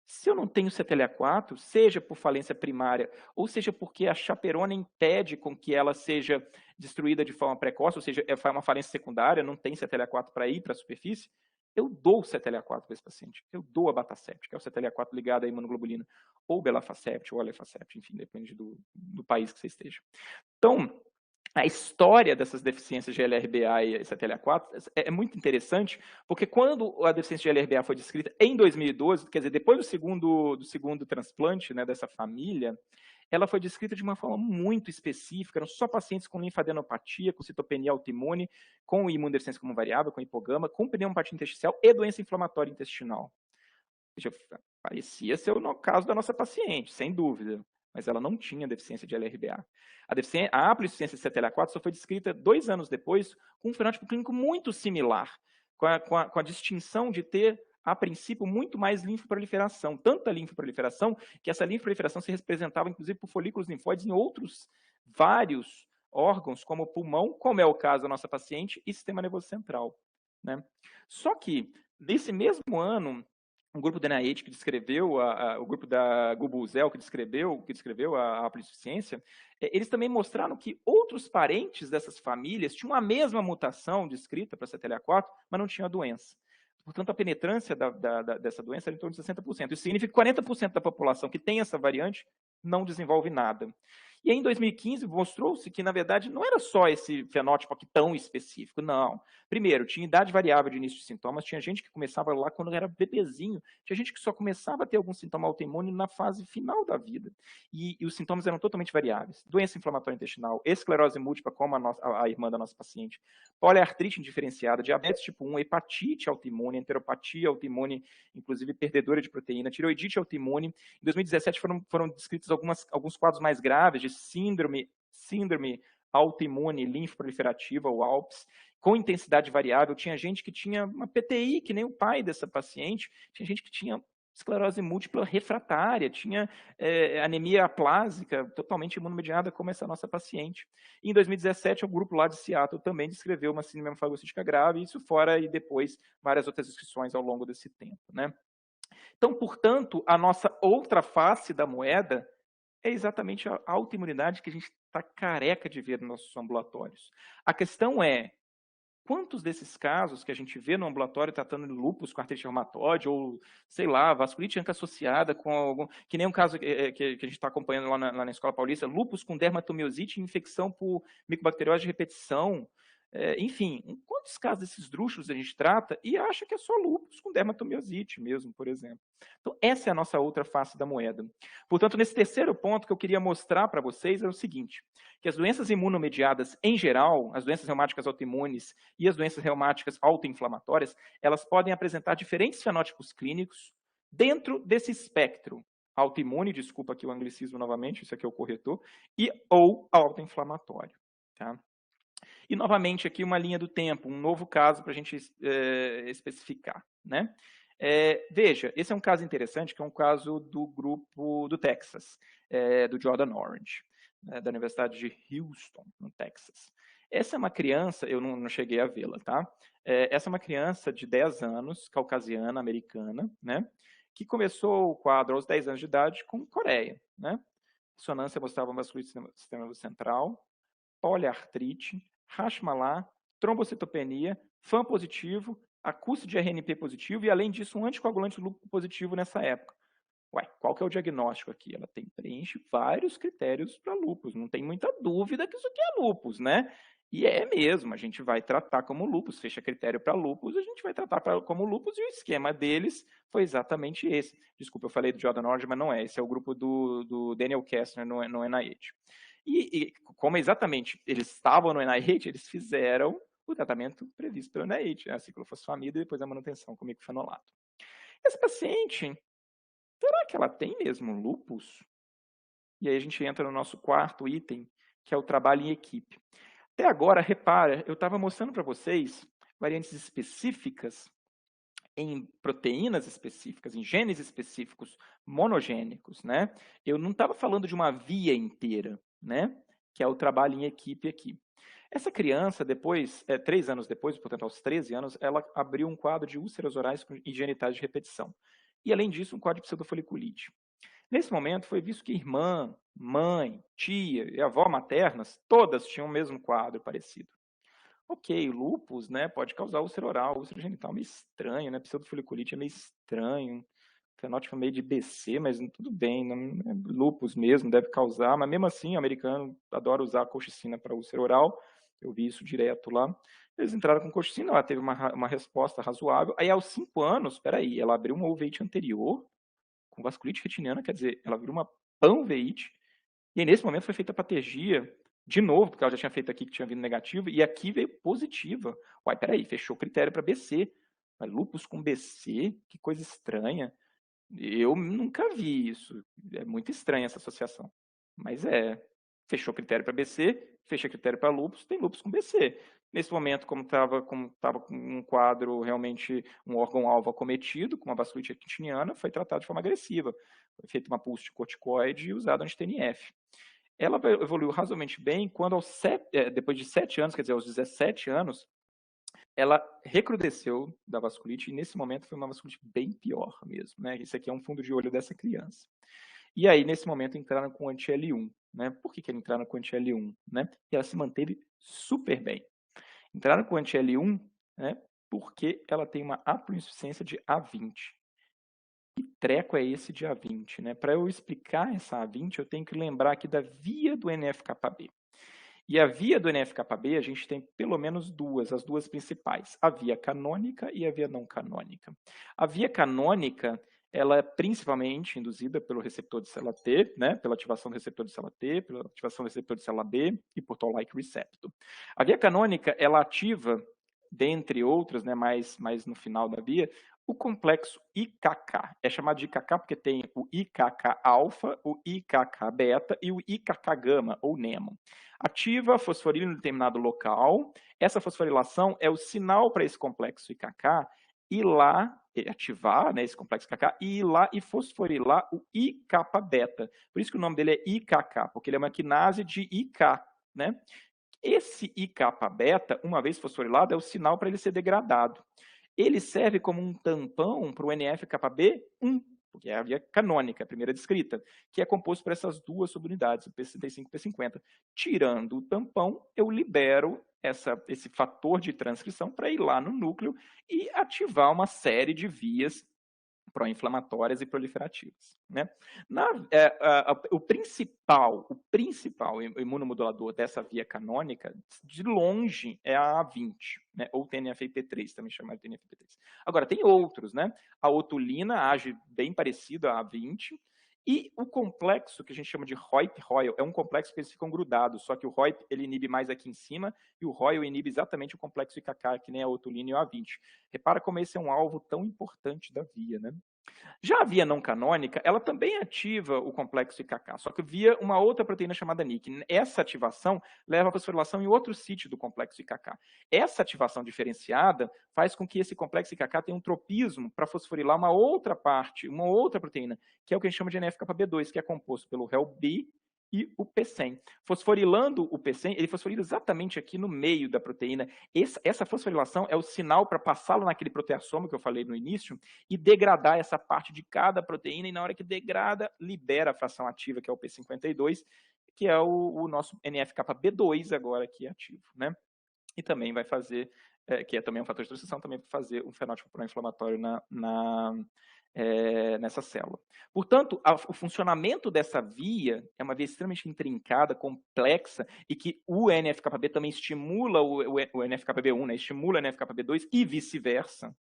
Se eu não tenho CTLA4, seja por falência primária, ou seja porque a chaperona impede com que ela seja destruída de forma precoce, ou seja, é uma falência secundária, não tem CTLA4 para ir para a superfície, eu dou o CTLA4 para esse paciente. Eu dou a Batacept, que é o CTLA4 ligado à imunoglobulina, ou Belafacept, ou Alefacept, enfim, depende do país que você esteja. Então, a história dessas deficiências de LRBA e CTLA4 é muito interessante, porque quando a deficiência de LRBA foi descrita em 2012, quer dizer, depois do segundo transplante, né, dessa família, ela foi descrita de uma forma muito específica, eram só pacientes com linfadenopatia, com citopenia autoimune, com imunodeficiência como variável, com hipogama, com pneumopatia intersticial e doença inflamatória intestinal. Parecia ser o caso da nossa paciente, sem dúvida, mas ela não tinha deficiência de LRBA. A haploinsuficiência de CTLA4 só foi descrita 2 anos depois com um fenótipo clínico muito similar, com a distinção de ter, a princípio, muito mais linfoproliferação. Tanta linfoproliferação que essa linfoproliferação se representava, inclusive, por folículos linfóides em outros vários órgãos, como o pulmão, como é o caso da nossa paciente, e sistema nervoso central, né? Só que, nesse mesmo ano, um grupo da NIH que descreveu, o grupo da Gubuzel que descreveu a haploinsuficiência, eles também mostraram que outros parentes dessas famílias tinham a mesma mutação descrita para CTLA4, mas não tinham a doença. Portanto, a penetrância dessa doença era em torno de 60%. Isso significa que 40% da população que tem essa variante não desenvolve nada. E aí, em 2015, mostrou-se que, na verdade, não era só esse fenótipo aqui tão específico, não. Primeiro, tinha idade variável de início de sintomas, tinha gente que começava lá quando era bebezinho, tinha gente que só começava a ter algum sintoma autoimune na fase final da vida. E os sintomas eram totalmente variáveis. Doença inflamatória intestinal, esclerose múltipla, como a irmã da nossa paciente, poliartrite indiferenciada, diabetes tipo 1, hepatite autoimune, enteropatia autoimune, inclusive perdedora de proteína, tireoidite autoimune. Em 2017 foram descritos alguns quadros mais graves de síndrome autoimune linfoproliferativa, ou ALPS, com intensidade variável. Tinha gente que tinha uma PTI, que nem o pai dessa paciente, tinha gente que tinha esclerose múltipla refratária, tinha anemia aplásica, totalmente imunomediada, como essa nossa paciente. E em 2017, um grupo lá de Seattle também descreveu uma síndrome hemofagocítica grave, isso fora e depois várias outras descrições ao longo desse tempo, né? Então, portanto, a nossa outra face da moeda é exatamente a autoimunidade que a gente está careca de ver nos nossos ambulatórios. A questão é, quantos desses casos que a gente vê no ambulatório tratando de lúpus com artrite reumatoide ou, sei lá, vasculite ANCA associada com algum... Que nem um caso que a gente está acompanhando lá na Escola Paulista, lúpus com dermatomiosite e infecção por micobacteriose de repetição. Enfim, quantos casos desses drúxulos a gente trata e acha que é só lúpus com dermatomiosite mesmo, por exemplo. Então, essa é a nossa outra face da moeda. Portanto, nesse terceiro ponto que eu queria mostrar para vocês é o seguinte, que as doenças imunomediadas em geral, as doenças reumáticas autoimunes e as doenças reumáticas autoinflamatórias, elas podem apresentar diferentes fenótipos clínicos dentro desse espectro autoimune, desculpa aqui o anglicismo novamente, isso aqui é o corretor, e ou autoinflamatório. Tá? E, novamente, aqui uma linha do tempo, um novo caso para a gente especificar. Né? Veja, esse é um caso interessante, que é um caso do grupo do Texas, do Jordan Orange, da Universidade de Houston, no Texas. Essa é uma criança, eu não cheguei a vê-la, tá? Essa é uma criança de 10 anos, caucasiana, americana, né? Que começou o quadro aos 10 anos de idade com coreia, né? Ressonância mostrava vasculite do sistema central, poliartrite, Hashimoto, trombocitopenia, FAM positivo, acústio de RNP positivo e, além disso, um anticoagulante lúpico positivo nessa época. Ué, qual que é o diagnóstico aqui? Ela preenche vários critérios para lúpus, não tem muita dúvida que isso aqui é lúpus, né? E é mesmo, a gente vai tratar como lúpus, fecha critério para lúpus, a gente vai tratar como lúpus e o esquema deles foi exatamente esse. Desculpa, eu falei do Jordan Orange, mas não é, esse é o grupo do Daniel Kessler no NIH. E como exatamente eles estavam no NIH, eles fizeram o tratamento previsto pelo NIH, a ciclofosfamida e depois a manutenção com micofenolato. Esse paciente, será que ela tem mesmo lúpus? E aí a gente entra no nosso quarto item, que é o trabalho em equipe. Até agora, repara, eu estava mostrando para vocês variantes específicas em proteínas específicas, em genes específicos, monogênicos, né? Eu não estava falando de uma via inteira, né? Que é o trabalho em equipe aqui. Essa criança, depois, 3 anos depois, portanto, aos 13 anos, ela abriu um quadro de úlceras orais e genitais de repetição. E, além disso, um quadro de pseudofoliculite. Nesse momento, foi visto que irmã, mãe, tia e avó maternas, todas tinham o mesmo quadro parecido. Ok, lúpus, né, pode causar úlcera oral, úlcera genital, meio estranho, né, pseudofoliculite é meio estranho, fenótipo meio de BC, mas tudo bem, não é lúpus mesmo, deve causar, mas mesmo assim, o americano adora usar a colchicina para úlcera oral, eu vi isso direto lá. Eles entraram com colchicina, ela teve uma resposta razoável, aí aos 5 anos, peraí, ela abriu uma uveíte anterior, com vasculite retiniana, quer dizer, ela abriu uma panveíte, e aí, nesse momento foi feita a patergia, de novo, porque ela já tinha feito aqui que tinha vindo negativa, e aqui veio positiva. Uai, peraí, fechou o critério para BC. Mas lúpus com BC? Que coisa estranha. Eu nunca vi isso. É muito estranha essa associação. Mas fechou critério para BC, fecha critério para lúpus, tem lúpus com BC. Nesse momento, como estava com um quadro realmente, um órgão-alvo acometido, com uma vasculite retiniana, foi tratado de forma agressiva. Foi feita uma pulse de corticoide e usado anti-TNF. Ela evoluiu razoavelmente bem quando, depois de 7 anos, quer dizer, aos 17 anos, ela recrudesceu da vasculite e, nesse momento, foi uma vasculite bem pior mesmo. Né? Esse aqui é um fundo de olho dessa criança. E aí, nesse momento, entraram com anti-L1. Né? Por que entraram com anti-L1? Né? E ela se manteve super bem. Entraram com anti-L1 né, porque ela tem uma haploinsuficiência de A20. Que treco é esse de A20? Né? Para eu explicar essa A20, eu tenho que lembrar aqui da via do NF-κB. E a via do NF-κB, a gente tem pelo menos duas, as duas principais, a via canônica e a via não canônica. A via canônica, ela é principalmente induzida pelo receptor de célula T, né, pela ativação do receptor de célula T, pela ativação do receptor de célula B e por Toll-like receptor. A via canônica, ela ativa, dentre outras, né, mais no final da via, o complexo IKK. É chamado de IKK porque tem o IKK-alfa, o IKK-beta e o IKK-gama, ou NEMO. Ativa a fosforilina em determinado local. Essa fosforilação é o sinal para esse complexo IKK ir lá, ativar, né, esse complexo IKK, e ir lá e fosforilar o IK-beta. Por isso que o nome dele é IKK, porque ele é uma quinase de IK, né? Esse IK-beta, uma vez fosforilado, é o sinal para ele ser degradado. Ele serve como um tampão para o NF-κB1, porque é a via canônica, a primeira descrita, que é composto por essas duas subunidades, o P65 e o P50. Tirando o tampão, eu libero esse fator de transcrição para ir lá no núcleo e ativar uma série de vias pró-inflamatórias e proliferativas. Né? O principal imunomodulador dessa via canônica, de longe, é a A20, né? Ou TNF-IP3, também chamado de TNF-IP3. Agora, tem outros, né? A otulina age bem parecido à A20, e o complexo que a gente chama de ROIP-ROIL é um complexo que eles ficam grudados, só que o ROIP ele inibe mais aqui em cima e o ROIL inibe exatamente o complexo IKK, que nem a otulina e o A20. Repara como esse é um alvo tão importante da via, né? Já a via não canônica, ela também ativa o complexo IKK, só que via uma outra proteína chamada NIC. Essa ativação leva à fosforilação em outro sítio do complexo IKK. Essa ativação diferenciada faz com que esse complexo IKK tenha um tropismo para fosforilar uma outra parte, uma outra proteína, que é o que a gente chama de NF-κB2, que é composto pelo HELB e o P100. Fosforilando o P100, ele fosforila exatamente aqui no meio da proteína. Essa fosforilação é o sinal para passá-lo naquele proteasoma que eu falei no início e degradar essa parte de cada proteína, e na hora que degrada, libera a fração ativa, que é o P52, que é o nosso NF-κB2 agora aqui ativo, né? E também vai fazer, que é também um fator de transcrição, também vai fazer um fenótipo pró-inflamatório nessa célula. Portanto, o funcionamento dessa via é uma via extremamente intrincada, complexa, e que o NF-κB também estimula o NF-κB1, né? Estimula o NF-κB2 e vice-versa.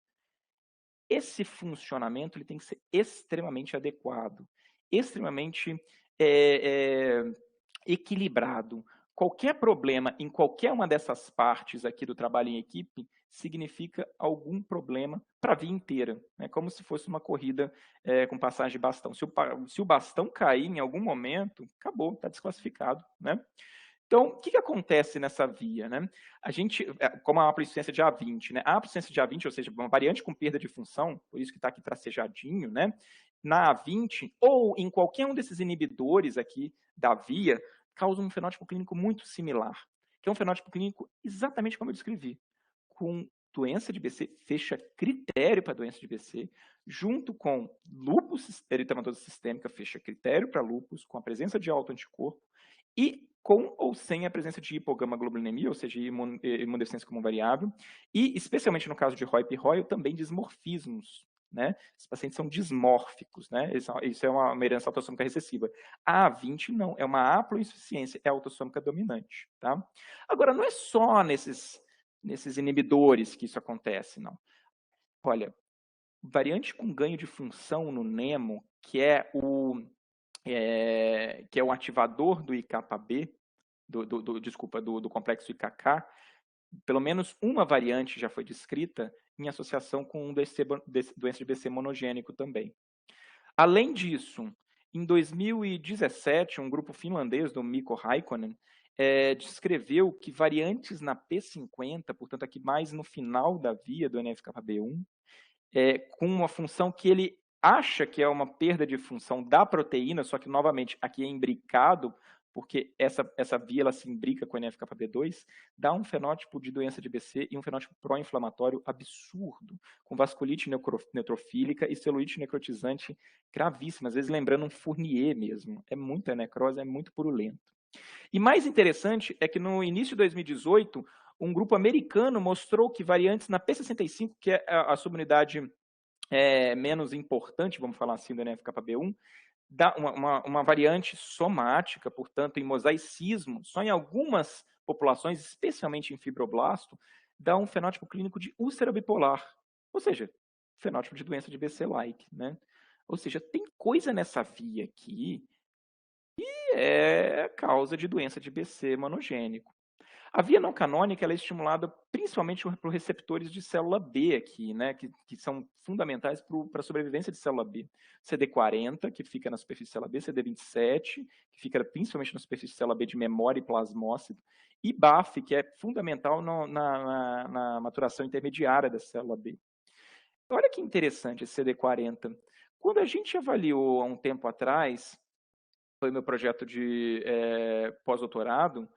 Esse funcionamento ele tem que ser extremamente adequado, extremamente equilibrado. Qualquer problema em qualquer uma dessas partes aqui do trabalho em equipe significa algum problema para a via inteira, né? Como se fosse uma corrida com passagem de bastão. Se o bastão cair em algum momento, acabou, está desclassificado, né? Então, o que acontece nessa via? Né? A gente, como a ampla-insuficiência de A20, né? A ampla-insuficiência de A20, ou seja, uma variante com perda de função, por isso que está aqui tracejadinho, né? Na A20, ou em qualquer um desses inibidores aqui da via, causa um fenótipo clínico muito similar, que é um fenótipo clínico exatamente como eu descrevi, com doença de BC, fecha critério para doença de BC, junto com lúpus eritematosa sistêmica, fecha critério para lúpus, com a presença de autoanticorpo, e com ou sem a presença de hipogamaglobulinemia, ou seja, imunodeficiência comum variável, e, especialmente no caso de ROIP e ROIL, também dismorfismos. Né? Os pacientes são dismórficos, né? Isso é uma herança autossômica recessiva. A A20 não, é uma haploinsuficiência, é autossômica dominante. Tá? Agora, não é só nesses inibidores que isso acontece, não. Olha, variante com ganho de função no NEMO, que é o ativador do IKB, do complexo IKK, pelo menos uma variante já foi descrita em associação com doença de BC monogênico também. Além disso, em 2017, um grupo finlandês do Mikko Haikonen descreveu que variantes na P50, portanto aqui mais no final da via do NF-κB1, com uma função que ele acha que é uma perda de função da proteína, só que, novamente, aqui é imbricado, porque essa via ela se imbrica com o NF-κB2, dá um fenótipo de doença de BC e um fenótipo pró-inflamatório absurdo, com vasculite neutrofílica e celulite necrotizante gravíssima, às vezes lembrando um Fournier mesmo. É muita necrose, é muito purulento. E mais interessante é que no início de 2018, um grupo americano mostrou que variantes na P65, que é a subunidade menos importante, vamos falar assim, do NF-κB1, dá uma variante somática, portanto, em mosaicismo, só em algumas populações, especialmente em fibroblasto, dá um fenótipo clínico de úlcera bipolar, ou seja, fenótipo de doença de BC-like, né? Ou seja, tem coisa nessa via aqui que é causa de doença de BC monogênico. A via não canônica ela é estimulada principalmente por receptores de célula B aqui, né, que são fundamentais para a sobrevivência de célula B. CD40, que fica na superfície de célula B, CD27, que fica principalmente na superfície de célula B de memória e plasmócito, e BAF, que é fundamental na maturação intermediária da célula B. Olha que interessante esse CD40. Quando a gente avaliou há um tempo atrás, foi meu projeto de pós-doutorado,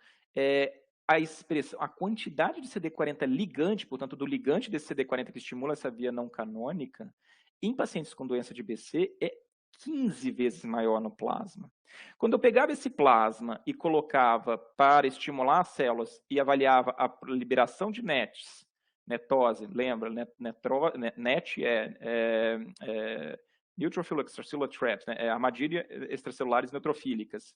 a quantidade de CD40 ligante, portanto, do ligante desse CD40 que estimula essa via não canônica, em pacientes com doença de BC, é 15 vezes maior no plasma. Quando eu pegava esse plasma e colocava para estimular as células e avaliava a liberação de NETs, netose, lembra? NET é Neutrophil Extracellular Traps, né? Armadilha extracelulares neutrofílicas.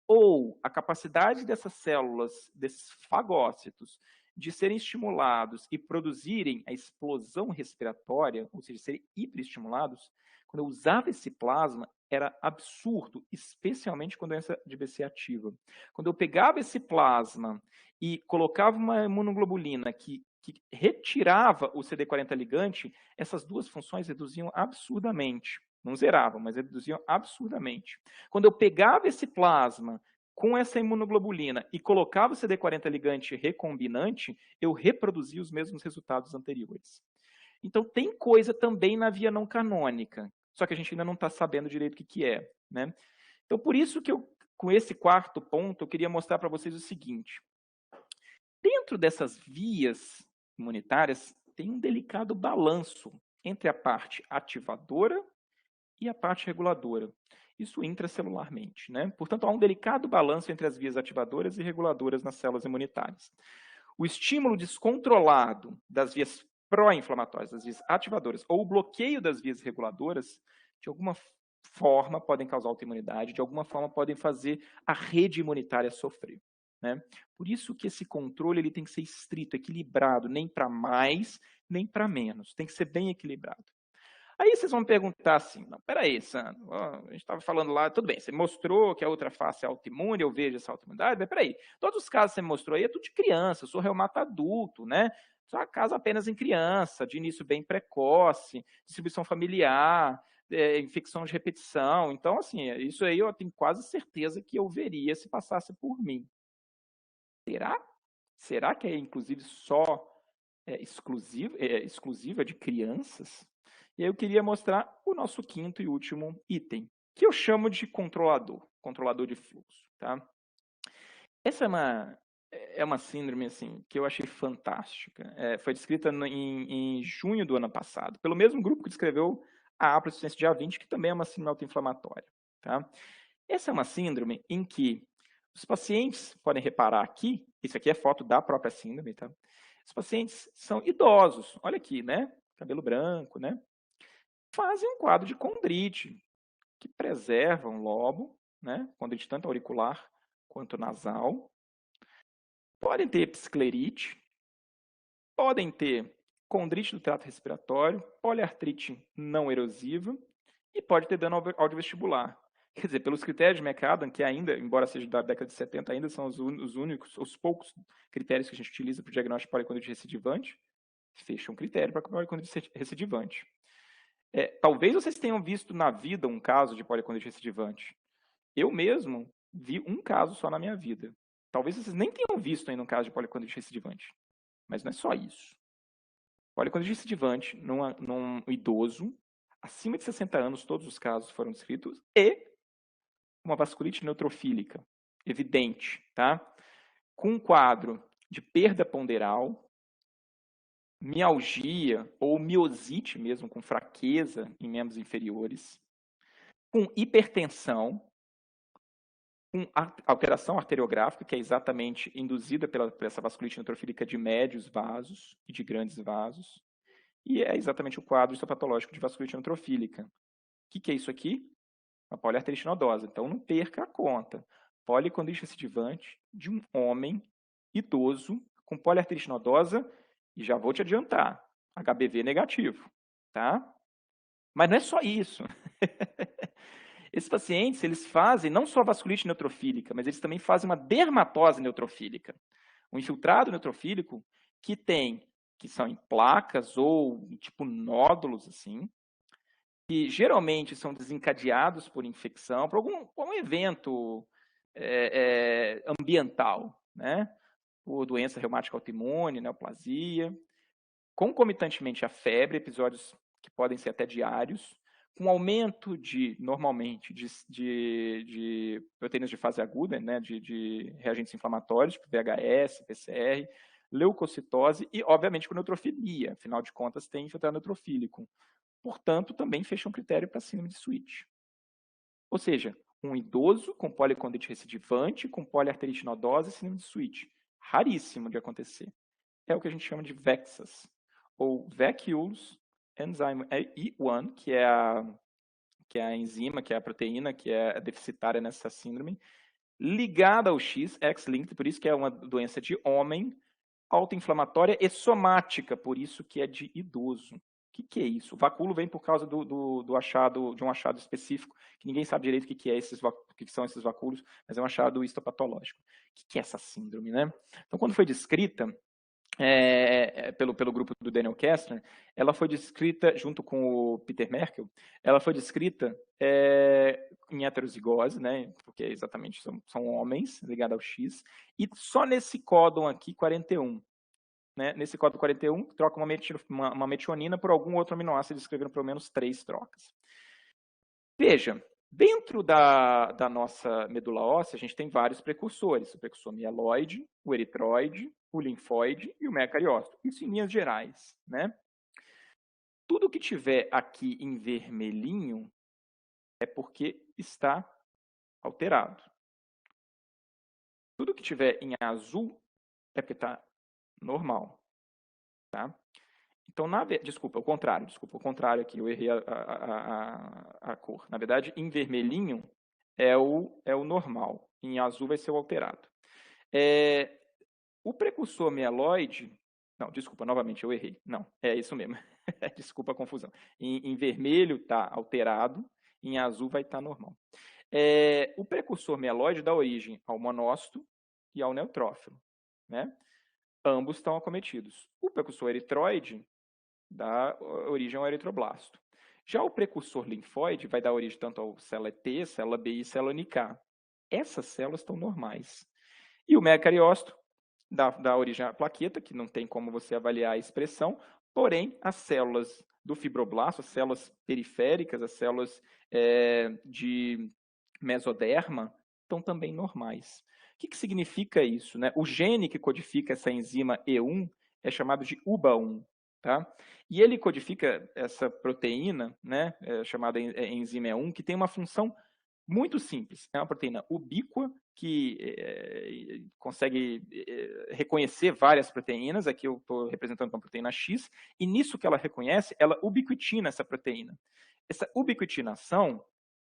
Ou a capacidade dessas células, desses fagócitos, de serem estimulados e produzirem a explosão respiratória, ou seja, serem hiperestimulados, quando eu usava esse plasma, era absurdo, especialmente com doença de BC ativa. Quando eu pegava esse plasma e colocava uma imunoglobulina que retirava o CD40 ligante, essas duas funções reduziam absurdamente. Não zeravam, mas reduziam absurdamente. Quando eu pegava esse plasma com essa imunoglobulina e colocava o CD40 ligante recombinante, eu reproduzia os mesmos resultados anteriores. Então, tem coisa também na via não canônica, só que a gente ainda não está sabendo direito o que é, né? Então, por isso que eu, com esse quarto ponto, eu queria mostrar para vocês o seguinte. Dentro dessas vias imunitárias, tem um delicado balanço entre a parte ativadora e a parte reguladora. Isso intracelularmente, né? Portanto, há um delicado balanço entre as vias ativadoras e reguladoras nas células imunitárias. O estímulo descontrolado das vias pró-inflamatórias, das vias ativadoras, ou o bloqueio das vias reguladoras, de alguma forma podem causar autoimunidade, de alguma forma podem fazer a rede imunitária sofrer, né? Por isso que esse controle ele tem que ser estrito, equilibrado, nem para mais, nem para menos. Tem que ser bem equilibrado. Aí vocês vão me perguntar assim, não, peraí, Sandro, a gente estava falando lá, tudo bem, você mostrou que a outra face é autoimune, eu vejo essa autoimunidade, mas peraí, todos os casos que você mostrou aí é tudo de criança, eu sou reumato adulto, né? Só caso apenas em criança, de início bem precoce, distribuição familiar, infecção de repetição, então assim, isso aí eu tenho quase certeza que eu veria se passasse por mim. Será? Será que é inclusive só exclusiva de crianças? E aí eu queria mostrar o nosso quinto e último item, que eu chamo de controlador de fluxo. Tá? Essa é uma síndrome assim, que eu achei fantástica. Foi descrita em junho do ano passado, pelo mesmo grupo que descreveu a aproximação de A20, que também é uma síndrome autoinflamatória. Tá? Essa é uma síndrome em que os pacientes, podem reparar aqui, isso aqui é foto da própria síndrome, tá? Os pacientes são idosos, olha aqui, né? Cabelo branco, né? Fazem um quadro de condrite, que preserva um lobo, né? Condrite tanto auricular quanto nasal. Podem ter esclerite, podem ter condrite do trato respiratório, poliartrite não erosiva e pode ter dano audiovestibular. Quer dizer, pelos critérios de McAdam, que ainda, embora seja da década de 70, ainda são os únicos, os poucos critérios que a gente utiliza para o diagnóstico de policondrite recidivante, fecha um critério para policondrite recidivante. Talvez vocês tenham visto na vida um caso de policondrite recidivante. Eu mesmo vi um caso só na minha vida. Talvez vocês nem tenham visto ainda um caso de policondrite recidivante. Mas não é só isso. Policondrite recidivante num idoso, acima de 60 anos, todos os casos foram descritos, e uma vasculite neutrofílica, evidente, tá? Com um quadro de perda ponderal, mialgia ou miosite mesmo, com fraqueza em membros inferiores, com hipertensão, com alteração arteriográfica, que é exatamente induzida por essa vasculite neutrofílica de médios vasos e de grandes vasos, e é exatamente o quadro histopatológico de vasculite neutrofílica. O que é isso aqui? Uma poliarterite nodosa. Então, não perca a conta. Policondrite recidivante de um homem idoso com poliarterite nodosa, e já vou te adiantar, HBV negativo, tá? Mas não é só isso. Esses pacientes, eles fazem não só vasculite neutrofílica, mas eles também fazem uma dermatose neutrofílica. Um infiltrado neutrofílico que são em placas ou tipo nódulos, assim, que geralmente são desencadeados por infecção, por algum evento ambiental, né? Por doença reumática autoimune, neoplasia, concomitantemente à febre, episódios que podem ser até diários, com aumento normalmente, de proteínas de fase aguda, né, de reagentes inflamatórios, tipo VHS, PCR, leucocitose e, obviamente, com neutrofilia. Afinal de contas, tem infiltrado neutrofílico. Portanto, também fecha um critério para síndrome de Switch. Ou seja, um idoso com policondrite recidivante, com poliarterite nodosa e síndrome de Switch. Raríssimo de acontecer. É o que a gente chama de VEXAS, ou Vacuoles Enzyme E1, que é a enzima, que é a proteína que é deficitária nessa síndrome, ligada ao X, X-linked, por isso que é uma doença de homem, autoinflamatória e somática, por isso que é de idoso. O que é isso? O vacúolo vem por causa de um achado específico, que ninguém sabe direito o que são esses vacúolos, mas é um achado histopatológico. O que é essa síndrome, né? Então, quando foi descrita pelo grupo do Daniel Kestner, ela foi descrita, junto com o Peter Merkel, ela foi descrita em heterozigose, né, porque exatamente são homens ligados ao X, e só nesse códon aqui, 41, né, nesse códon 41, troca uma metionina por algum outro aminoácido, descrevendo pelo menos 3 trocas. Veja, dentro da nossa medula óssea, a gente tem vários precursores, o precursor mieloide, o eritroide, o linfóide e o mecariócito. Isso em linhas gerais, né? Tudo que tiver aqui em vermelhinho é porque está alterado. Tudo que tiver em azul é porque está normal, tá? Então, desculpa, o contrário aqui, eu errei a cor. Na verdade, em vermelhinho é o normal, em azul vai ser o alterado. O precursor mieloide, não, desculpa, novamente, eu errei. Não, é isso mesmo. Desculpa a confusão. Em vermelho está alterado, em azul vai estar normal. O precursor mieloide dá origem ao monócito e ao neutrófilo, né? Ambos estão acometidos. O precursor eritroide dá origem ao eritroblasto. Já o precursor linfóide vai dar origem tanto ao célula T, célula B e célula NK. Essas células estão normais. E o mecariócito dá origem à plaqueta, que não tem como você avaliar a expressão, porém, as células do fibroblasto, as células periféricas, as células de mesoderma, estão também normais. O que significa isso, né? O gene que codifica essa enzima E1 é chamado de UBA1. Tá? E ele codifica essa proteína, né, chamada enzima E1, que tem uma função muito simples. É uma proteína ubíqua que consegue reconhecer várias proteínas. Aqui eu estou representando uma proteína X, e nisso que ela reconhece, ela ubiquitina essa proteína. Essa ubiquitinação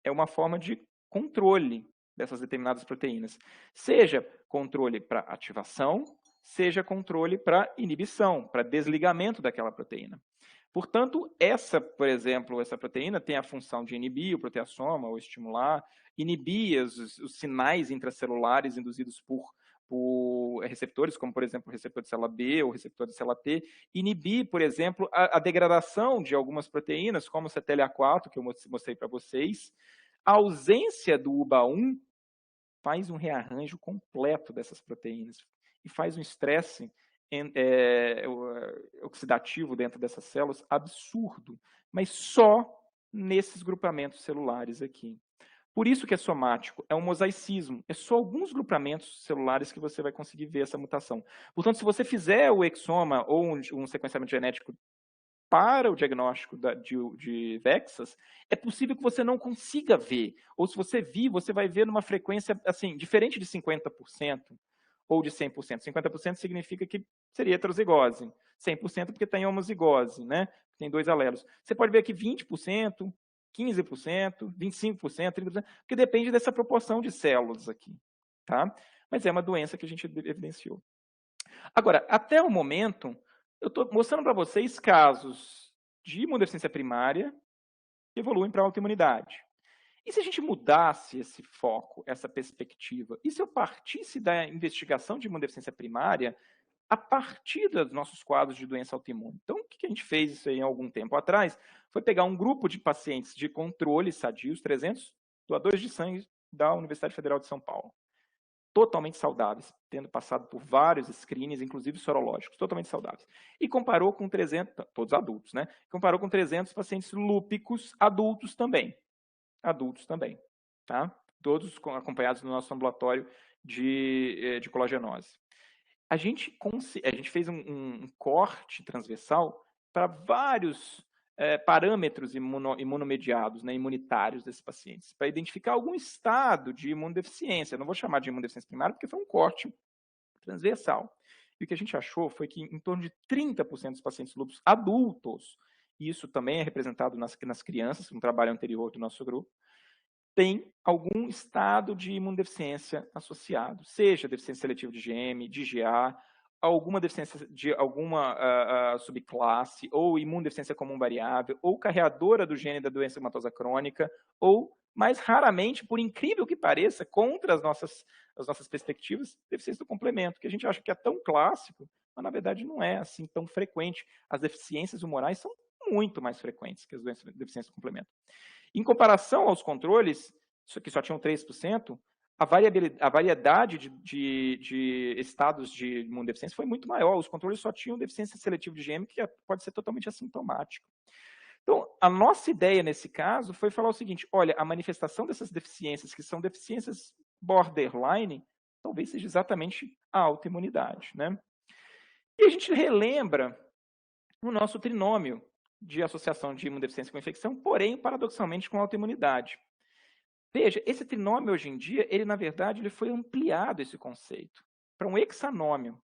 é uma forma de controle dessas determinadas proteínas. Seja controle para ativação, seja controle para inibição, para desligamento daquela proteína. Portanto, por exemplo, essa proteína tem a função de inibir o proteassoma ou estimular, inibir os sinais intracelulares induzidos por receptores, como, por exemplo, o receptor de célula B ou o receptor de célula T, inibir, por exemplo, a degradação de algumas proteínas, como o CTLA4, que eu mostrei para vocês. A ausência do UBA1 faz um rearranjo completo dessas proteínas e faz um estresse oxidativo dentro dessas células absurdo, mas só nesses grupamentos celulares aqui. Por isso que é somático, é um mosaicismo, é só alguns grupamentos celulares que você vai conseguir ver essa mutação. Portanto, se você fizer o exoma ou um sequenciamento genético para o diagnóstico de VEXAS, é possível que você não consiga ver. Ou se você vir, você vai ver numa frequência assim, diferente de 50% ou de 100%. 50% significa que seria heterozigose. 100% porque tem homozigose, né? Tem 2 alelos. Você pode ver aqui 20%, 15%, 25%, 30%, porque depende dessa proporção de células aqui, tá? Mas é uma doença que a gente evidenciou. Agora, até o momento, eu estou mostrando para vocês casos de imunodeficiência primária que evoluem para autoimunidade. E se a gente mudasse esse foco, essa perspectiva? E se eu partisse da investigação de imunodeficiência primária a partir dos nossos quadros de doença autoimune? Então, o que a gente fez isso aí há algum tempo atrás? Foi pegar um grupo de pacientes de controle sadios, 300 doadores de sangue da Universidade Federal de São Paulo. totalmente saudáveis, tendo passado por vários screenings, inclusive sorológicos, totalmente saudáveis. E comparou com 300, todos adultos, né? Comparou com 300 pacientes lúpicos adultos também. Adultos também, tá? Todos acompanhados no nosso ambulatório de colagenose. A gente fez um corte transversal para vários parâmetros imunomediados, né, imunitários desses pacientes, para identificar algum estado de imunodeficiência. Eu não vou chamar de imunodeficiência primária, porque foi um corte transversal. E o que a gente achou foi que em torno de 30% dos pacientes lúpus adultos, e isso também é representado nas crianças, no trabalho anterior do nosso grupo, tem algum estado de imunodeficiência associado, seja deficiência seletiva de IgM, de IgA, alguma deficiência de alguma subclasse, ou imunodeficiência comum variável, ou carreadora do gene da doença reumatosa crônica, ou, mais raramente, por incrível que pareça, contra as nossas perspectivas, deficiência do complemento, que a gente acha que é tão clássico, mas na verdade não é assim tão frequente. As deficiências humorais são muito mais frequentes que as deficiências do complemento. Em comparação aos controles, que só tinham 3%, a variedade de estados de imunodeficiência foi muito maior. Os controles só tinham deficiência seletiva de IgM, que pode ser totalmente assintomático. Então, a nossa ideia nesse caso foi falar o seguinte: olha, a manifestação dessas deficiências, que são deficiências borderline, talvez seja exatamente a autoimunidade, né? E a gente relembra o nosso trinômio de associação de imunodeficiência com infecção, porém, paradoxalmente, com autoimunidade. Veja, esse trinômio, hoje em dia, ele, na verdade, ele foi ampliado, esse conceito, para um hexanômio.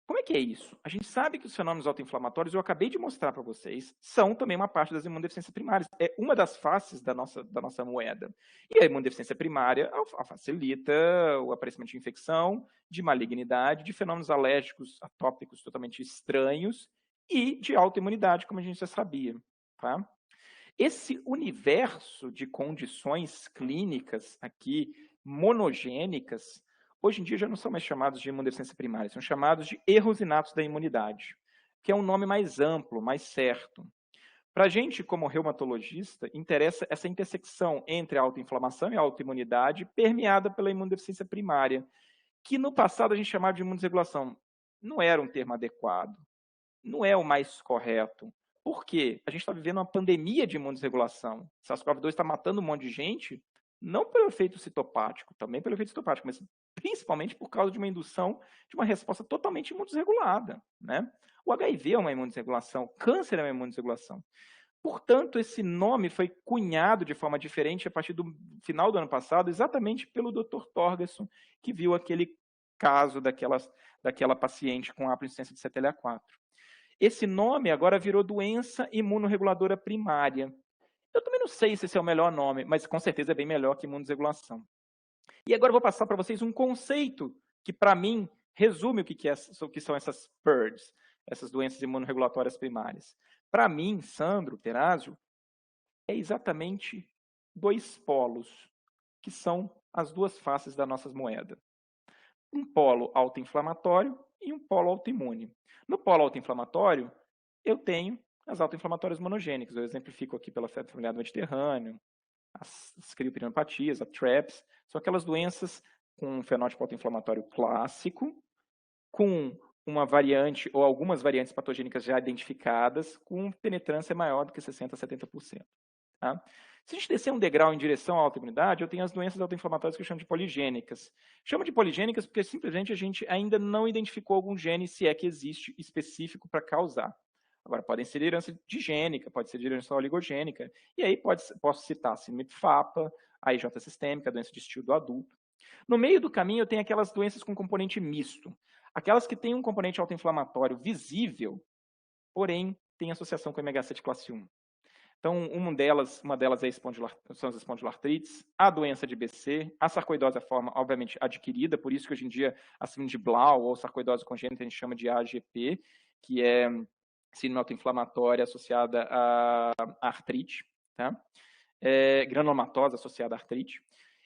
Como é que é isso? A gente sabe que os fenômenos autoinflamatórios, eu acabei de mostrar para vocês, são também uma parte das imunodeficiências primárias. É uma das faces da nossa moeda. E a imunodeficiência primária facilita o aparecimento de infecção, de malignidade, de fenômenos alérgicos atópicos totalmente estranhos e de autoimunidade, como a gente já sabia. Tá? Esse universo de condições clínicas aqui, monogênicas, hoje em dia já não são mais chamados de imunodeficiência primária, são chamados de erros inatos da imunidade, que é um nome mais amplo, mais certo. Para a gente, como reumatologista, interessa essa intersecção entre a autoinflamação e a autoimunidade permeada pela imunodeficiência primária, que no passado a gente chamava de imunodesregulação. Não era um termo adequado, não é o mais correto. Por quê? A gente está vivendo uma pandemia de imunodesregulação. SARS-CoV-2 está matando um monte de gente, não pelo efeito citopático, também pelo efeito citopático, mas principalmente por causa de uma indução de uma resposta totalmente imunodesregulada, né? O HIV é uma imunodesregulação, o câncer é uma imunodesregulação. Portanto, esse nome foi cunhado de forma diferente a partir do final do ano passado, exatamente pelo Dr. Torgerson, que viu aquele caso daquela paciente com ampla incidência de CTLA-4. Esse nome agora virou doença imunorreguladora primária. Eu também não sei se esse é o melhor nome, mas com certeza é bem melhor que imunodesregulação. E agora eu vou passar para vocês um conceito que, para mim, resume o que são essas PIRDs, essas doenças imunorregulatórias primárias. Para mim, Sandro Perazio, é exatamente dois polos, que são as duas faces da nossa moeda. Um polo autoinflamatório e um polo autoimune. No polo autoinflamatório, eu tenho as autoinflamatórias monogênicas. Eu exemplifico aqui pela febre familiar do Mediterrâneo, as criopneumpatias, a TRAPS, são aquelas doenças com um fenótipo autoinflamatório clássico, com uma variante ou algumas variantes patogênicas já identificadas, com penetrância maior do que 60% a 70%. Tá? Se a gente descer um degrau em direção à autoimunidade, eu tenho as doenças autoinflamatórias que eu chamo de poligênicas. Chamo de poligênicas porque simplesmente a gente ainda não identificou algum gene, se é que existe, específico para causar. Agora, podem ser de herança digênica, pode ser de herança oligogênica, e aí posso citar síndrome de FAPA, a IJ sistêmica, a doença de estilo do adulto. No meio do caminho, eu tenho aquelas doenças com componente misto, aquelas que têm um componente autoinflamatório visível, porém tem associação com MHC de classe 1. Então, uma delas são as espondiloartrites, a doença de BC, a sarcoidose é a forma, obviamente, adquirida, por isso que hoje em dia a síndrome de Blau ou sarcoidose congênita a gente chama de AGP, que é síndrome autoinflamatória associada à artrite, tá? Granulomatosa associada à artrite.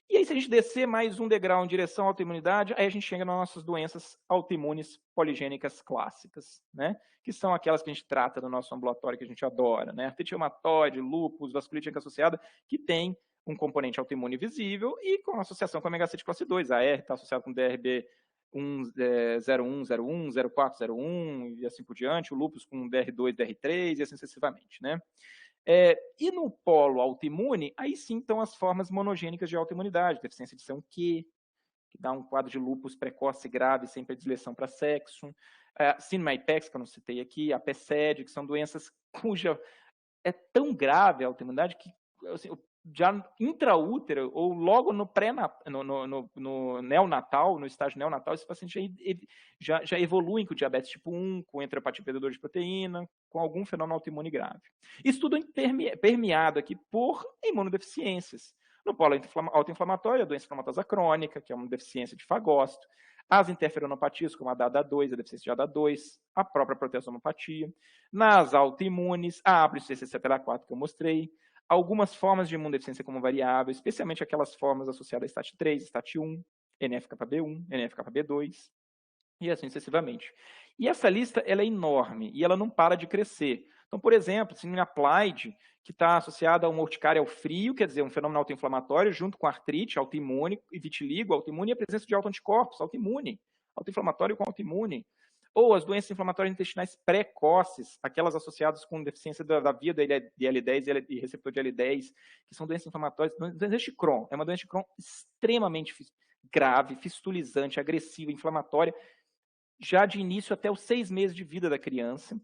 E aí, se a gente descer mais um degrau em direção à autoimunidade, aí a gente chega nas nossas doenças autoimunes poligênicas clássicas, né? Que são aquelas que a gente trata no nosso ambulatório, que a gente adora, né? Artrite reumatoide, lúpus, vasculite associada, que tem um componente autoimune visível e com associação com a megacite classe 2. A R está associada com DRB 0101, 0401 e assim por diante, o lúpus com DR2, DR3 e assim sucessivamente, né? E no polo autoimune, aí sim estão as formas monogênicas de autoimunidade, deficiência de C1q, que dá um quadro de lúpus precoce grave sem predileção para sexo, síndrome IPEX, que eu não citei aqui, a PCED, que são doenças cuja é tão grave a autoimunidade que assim, já intraútero ou logo no neonatal, no estágio neonatal, esse paciente já evolui com diabetes tipo 1, com enteropatia perdedora de proteína, com algum fenômeno autoimune grave. Isso tudo permeado aqui por imunodeficiências. No polo autoinflamatório, a doença inflamatória crônica, que é uma deficiência de fagócito, as interferonopatias, como a da ADA2, a deficiência de ADA2, a própria proteasomopatia, nas autoimunes, a ABRCC4 que eu mostrei, algumas formas de imunodeficiência como variável, especialmente aquelas formas associadas a STAT3, STAT1, NF-κB1, NF-κB2, e assim sucessivamente. E essa lista ela é enorme e ela não para de crescer. Então, por exemplo, síndrome applied, que está associada a uma urticária ao frio, quer dizer, um fenômeno autoinflamatório, junto com artrite, autoimune, e vitiligo, autoimune, e a presença de autoanticorpos, autoimune, autoinflamatório com autoimune. Ou as doenças inflamatórias intestinais precoces, aquelas associadas com deficiência da via de L10 e receptor de L10, que são doenças inflamatórias. Doença de Crohn é uma doença de Crohn extremamente grave, fistulizante, agressiva, inflamatória, já de início até os 6 meses de vida da criança.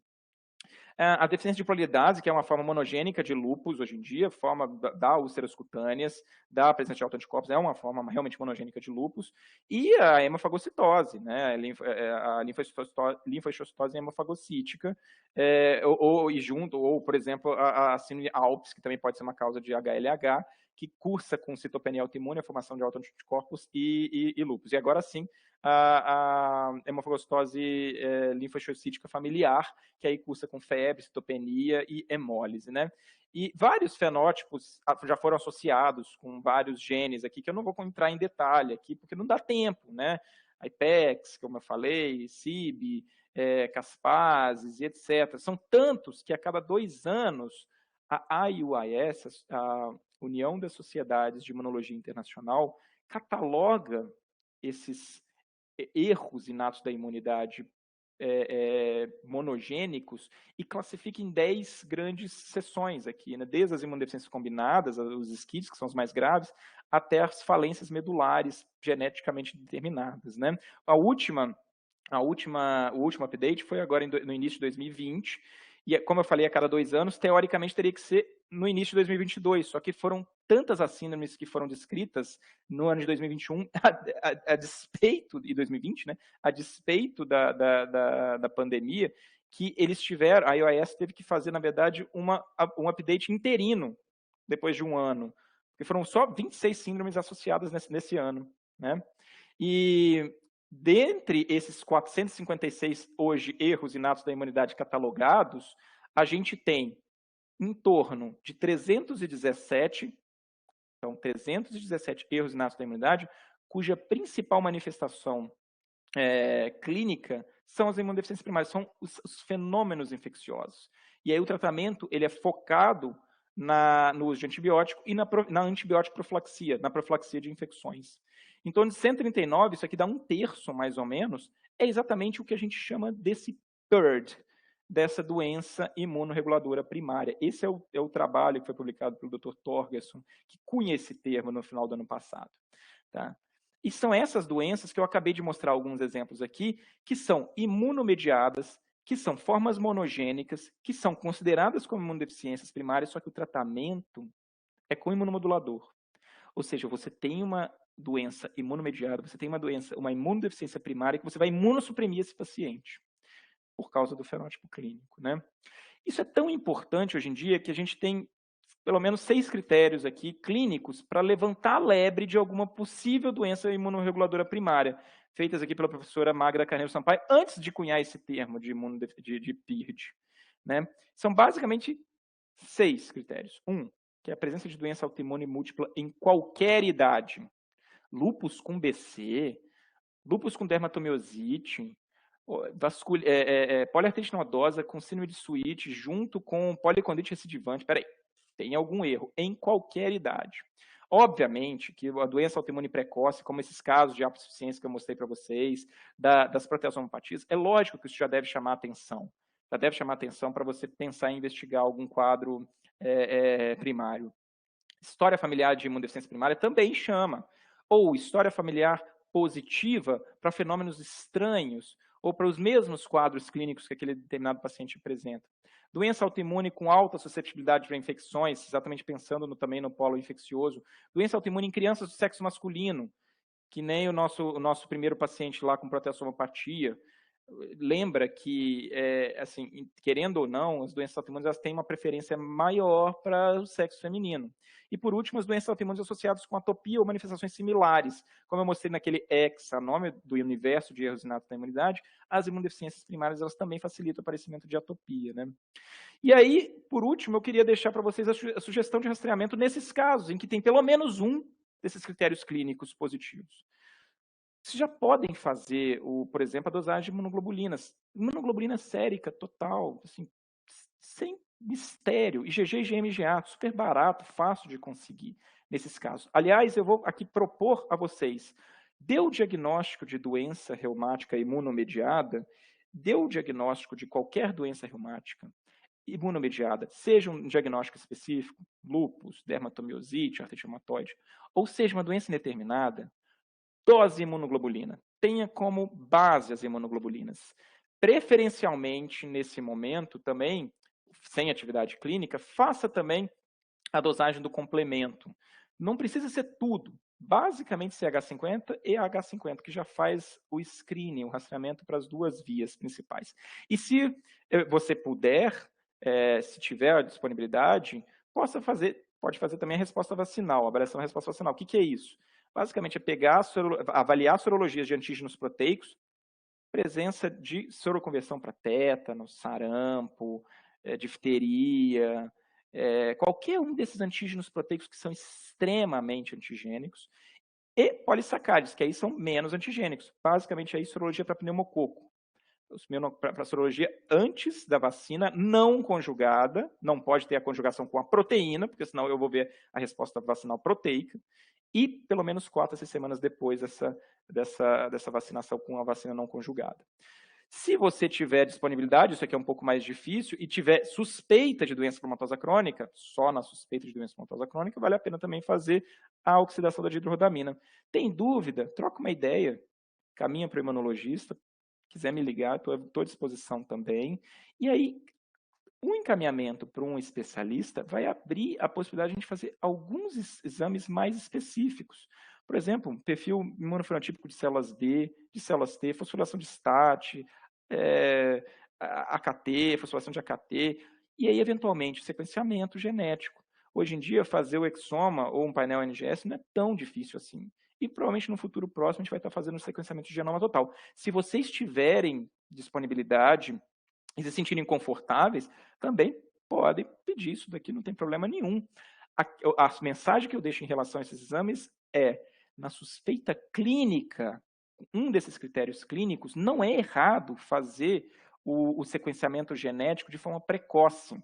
A deficiência de polidase, que é uma forma monogênica de lúpus hoje em dia, forma da úlceras cutâneas, da presença de autoanticorpos, é uma forma realmente monogênica de lúpus, e a hemofagocitose, né, a linfohistocitose hemofagocítica, ou, por exemplo, a síndrome Alpes, que também pode ser uma causa de HLH, que cursa com citopenia autoimune, a formação de autoanticorpos e lúpus. E agora sim, a hemofagocitose linfohistocítica familiar, que aí cursa com febre, citopenia e hemólise, né? E vários fenótipos já foram associados com vários genes aqui, que eu não vou entrar em detalhe aqui, porque não dá tempo, né? IPEX, como eu falei, CIB, caspases e etc. São tantos que a cada 2 anos a IUIS, a União das Sociedades de Imunologia Internacional, cataloga esses erros inatos da imunidade monogênicos e classifica em 10 grandes seções aqui, né? Desde as imunodeficiências combinadas, os SCIDs, que são os mais graves, até as falências medulares geneticamente determinadas, né? O último update foi agora no início de 2020, e como eu falei, a cada 2 anos, teoricamente teria que ser no início de 2022, só que foram tantas as síndromes que foram descritas no ano de 2021, a despeito, e 2020, né, a despeito da pandemia, que eles tiveram, a IOS teve que fazer, na verdade, um update interino, depois de 1 ano, porque foram só 26 síndromes associadas nesse ano, né, e dentre esses 456 hoje erros inatos da imunidade catalogados, a gente tem em torno de 317, então 317 erros inatos da imunidade, cuja principal manifestação clínica são as imunodeficiências primárias, são os fenômenos infecciosos. E aí o tratamento ele é focado no uso de antibiótico e na antibiótico profilaxia, na profilaxia de infecções. Em torno de 139, isso aqui dá 1/3 mais ou menos, é exatamente o que a gente chama desse PIRD, dessa doença imunorreguladora primária. Esse é o trabalho que foi publicado pelo Dr. Torgerson, que cunha esse termo no final do ano passado. Tá? E são essas doenças que eu acabei de mostrar alguns exemplos aqui, que são imunomediadas, que são formas monogênicas, que são consideradas como imunodeficiências primárias, só que o tratamento é com imunomodulador. Ou seja, você tem uma doença imunomediada, você tem uma imunodeficiência primária, que você vai imunossuprimir esse paciente, por causa do fenótipo clínico, né? Isso é tão importante hoje em dia que a gente tem pelo menos 6 critérios aqui clínicos para levantar a lebre de alguma possível doença imunorreguladora primária, feitas aqui pela professora Magda Carneiro Sampaio, antes de cunhar esse termo de PIRD. Né? São basicamente 6 critérios. 1, que é a presença de doença autoimune múltipla em qualquer idade. Lúpus com BC, lúpus com dermatomiosite, poliartrite nodosa com síndrome de Sweet, junto com policondrite recidivante. Peraí, tem algum erro em qualquer idade. Obviamente que a doença autoimune precoce, como esses casos de hipossuficiência que eu mostrei para vocês, das proteosomopatias, é lógico que isso já deve chamar atenção. Já deve chamar atenção para você pensar em investigar algum quadro primário. História familiar de imunodeficiência primária também chama. Ou história familiar positiva para fenômenos estranhos, ou para os mesmos quadros clínicos que aquele determinado paciente apresenta. Doença autoimune com alta suscetibilidade para infecções, exatamente pensando também no polo infeccioso. Doença autoimune em crianças do sexo masculino, que nem o nosso primeiro paciente lá com proteosomopatia. Lembra que, assim, querendo ou não, as doenças autoimunes elas têm uma preferência maior para o sexo feminino. E, por último, as doenças autoimunes associadas com atopia ou manifestações similares. Como eu mostrei naquele EXA, nome do universo de erros inatos da imunidade, as imunodeficiências primárias elas também facilitam o aparecimento de atopia, né? E aí, por último, eu queria deixar para vocês a sugestão de rastreamento nesses casos, em que tem pelo menos um desses critérios clínicos positivos. Vocês já podem fazer, por exemplo, a dosagem de imunoglobulinas. Imunoglobulina sérica total, assim, sem mistério. IgG e IgM-IgA, super barato, fácil de conseguir nesses casos. Aliás, eu vou aqui propor a vocês, deu o diagnóstico de doença reumática imunomediada, deu o diagnóstico de qualquer doença reumática imunomediada, seja um diagnóstico específico, lúpus, dermatomiosite, artrite reumatoide, ou seja uma doença indeterminada, dose imunoglobulina. Tenha como base as imunoglobulinas. Preferencialmente, nesse momento, também, sem atividade clínica, faça também a dosagem do complemento. Não precisa ser tudo. Basicamente, CH50 e H50, que já faz o screening, o rastreamento para as duas vias principais. E se você puder, se tiver a disponibilidade, pode fazer também a resposta vacinal, a avaliação da resposta vacinal. O que é isso? Basicamente, é avaliar sorologias de antígenos proteicos, presença de soroconversão para tétano, sarampo, difteria, qualquer um desses antígenos proteicos que são extremamente antigênicos, e polissacárides, que aí são menos antigênicos. Basicamente, aí sorologia para pneumococo. Para sorologia antes da vacina, não conjugada, não pode ter a conjugação com a proteína, porque senão eu vou ver a resposta vacinal proteica, e pelo menos 4 a 6 semanas depois dessa vacinação com a vacina não conjugada. Se você tiver disponibilidade, isso aqui é um pouco mais difícil, e tiver suspeita de doença reumatosa crônica, só na suspeita de doença reumatosa crônica, vale a pena também fazer a oxidação da dihidrorodamina. Tem dúvida? Troca uma ideia, caminha para o imunologista, quiser me ligar, estou à disposição também. E aí, o encaminhamento para um especialista vai abrir a possibilidade de a gente fazer alguns exames mais específicos. Por exemplo, perfil imunofenotípico de células B, de células T, fosforilação de STAT, AKT, fosforilação de AKT, e aí, eventualmente, sequenciamento genético. Hoje em dia, fazer o exoma ou um painel NGS não é tão difícil assim. E provavelmente no futuro próximo a gente vai estar fazendo o sequenciamento de genoma total. Se vocês tiverem disponibilidade e se sentirem confortáveis, também podem pedir isso daqui, não tem problema nenhum. A mensagem que eu deixo em relação a esses exames é, na suspeita clínica, um desses critérios clínicos, não é errado fazer o sequenciamento genético de forma precoce.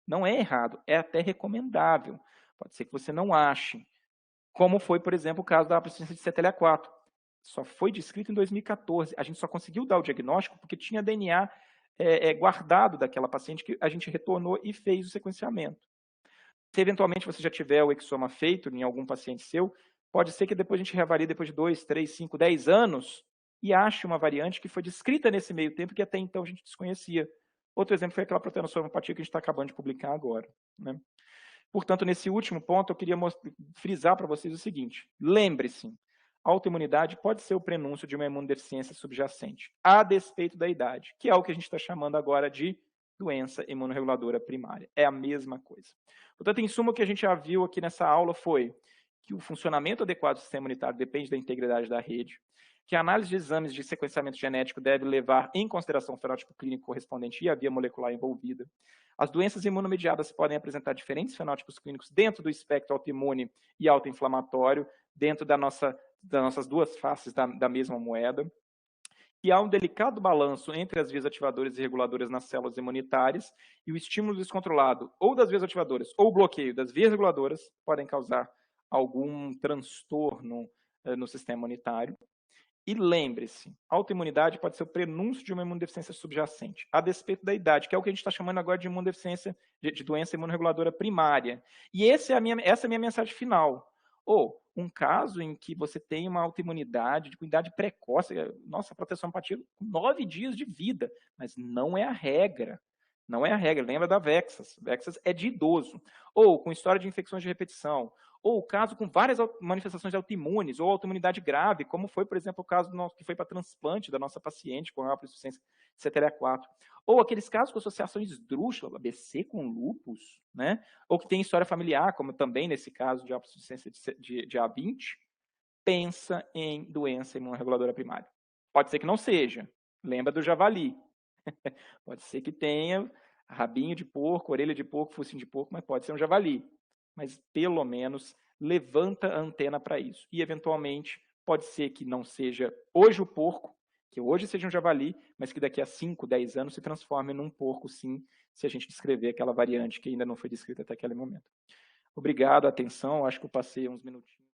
Não é errado, é até recomendável. Pode ser que você não ache. Como foi, por exemplo, o caso da persistência de CTLA4. Só foi descrito em 2014. A gente só conseguiu dar o diagnóstico porque tinha DNA guardado daquela paciente que a gente retornou e fez o sequenciamento. Se eventualmente você já tiver o exoma feito em algum paciente seu, pode ser que depois a gente reavalie depois de 2, 3, 5, 10 anos e ache uma variante que foi descrita nesse meio tempo que até então a gente desconhecia. Outro exemplo foi aquela proteinosomopatia que a gente está acabando de publicar agora, né? Portanto, nesse último ponto, eu queria frisar para vocês o seguinte. Lembre-se, a autoimunidade pode ser o prenúncio de uma imunodeficiência subjacente, a despeito da idade, que é o que a gente está chamando agora de doença imunorreguladora primária. É a mesma coisa. Portanto, em suma, o que a gente já viu aqui nessa aula foi que o funcionamento adequado do sistema imunitário depende da integridade da rede, que a análise de exames de sequenciamento genético deve levar em consideração o fenótipo clínico correspondente e a via molecular envolvida. As doenças imunomediadas podem apresentar diferentes fenótipos clínicos dentro do espectro autoimune e autoinflamatório, dentro das nossas duas faces da mesma moeda. que há um delicado balanço entre as vias ativadoras e reguladoras nas células imunitárias, e o estímulo descontrolado ou das vias ativadoras ou o bloqueio das vias reguladoras podem causar algum transtorno no sistema imunitário. E lembre-se, autoimunidade pode ser o prenúncio de uma imunodeficiência subjacente, a despeito da idade, que é o que a gente está chamando agora de imunodeficiência, de doença imunorreguladora primária. E essa é a minha mensagem final. Ou um caso em que você tem uma autoimunidade de idade precoce, nossa, proteção apatia com 9 dias de vida, mas não é a regra. Não é a regra, lembra da Vexas. Vexas é de idoso. Ou com história de infecções de repetição, ou o caso com várias manifestações autoimunes, ou autoimunidade grave, como foi, por exemplo, o caso que foi para transplante da nossa paciente com insuficiência CTLA-4. Ou aqueles casos com associação esdrúxula, ABC com lúpus, né? Ou que tem história familiar, como também nesse caso de insuficiência de A20, pensa em doença imunorreguladora primária. Pode ser que não seja. Lembra do javali. Pode ser que tenha rabinho de porco, orelha de porco, focinho de porco, mas pode ser um javali. Mas pelo menos levanta a antena para isso. E eventualmente pode ser que não seja hoje o porco, que hoje seja um javali, mas que daqui a 5, 10 anos se transforme num porco, sim, se a gente descrever aquela variante que ainda não foi descrita até aquele momento. Obrigado, atenção, acho que eu passei uns minutinhos.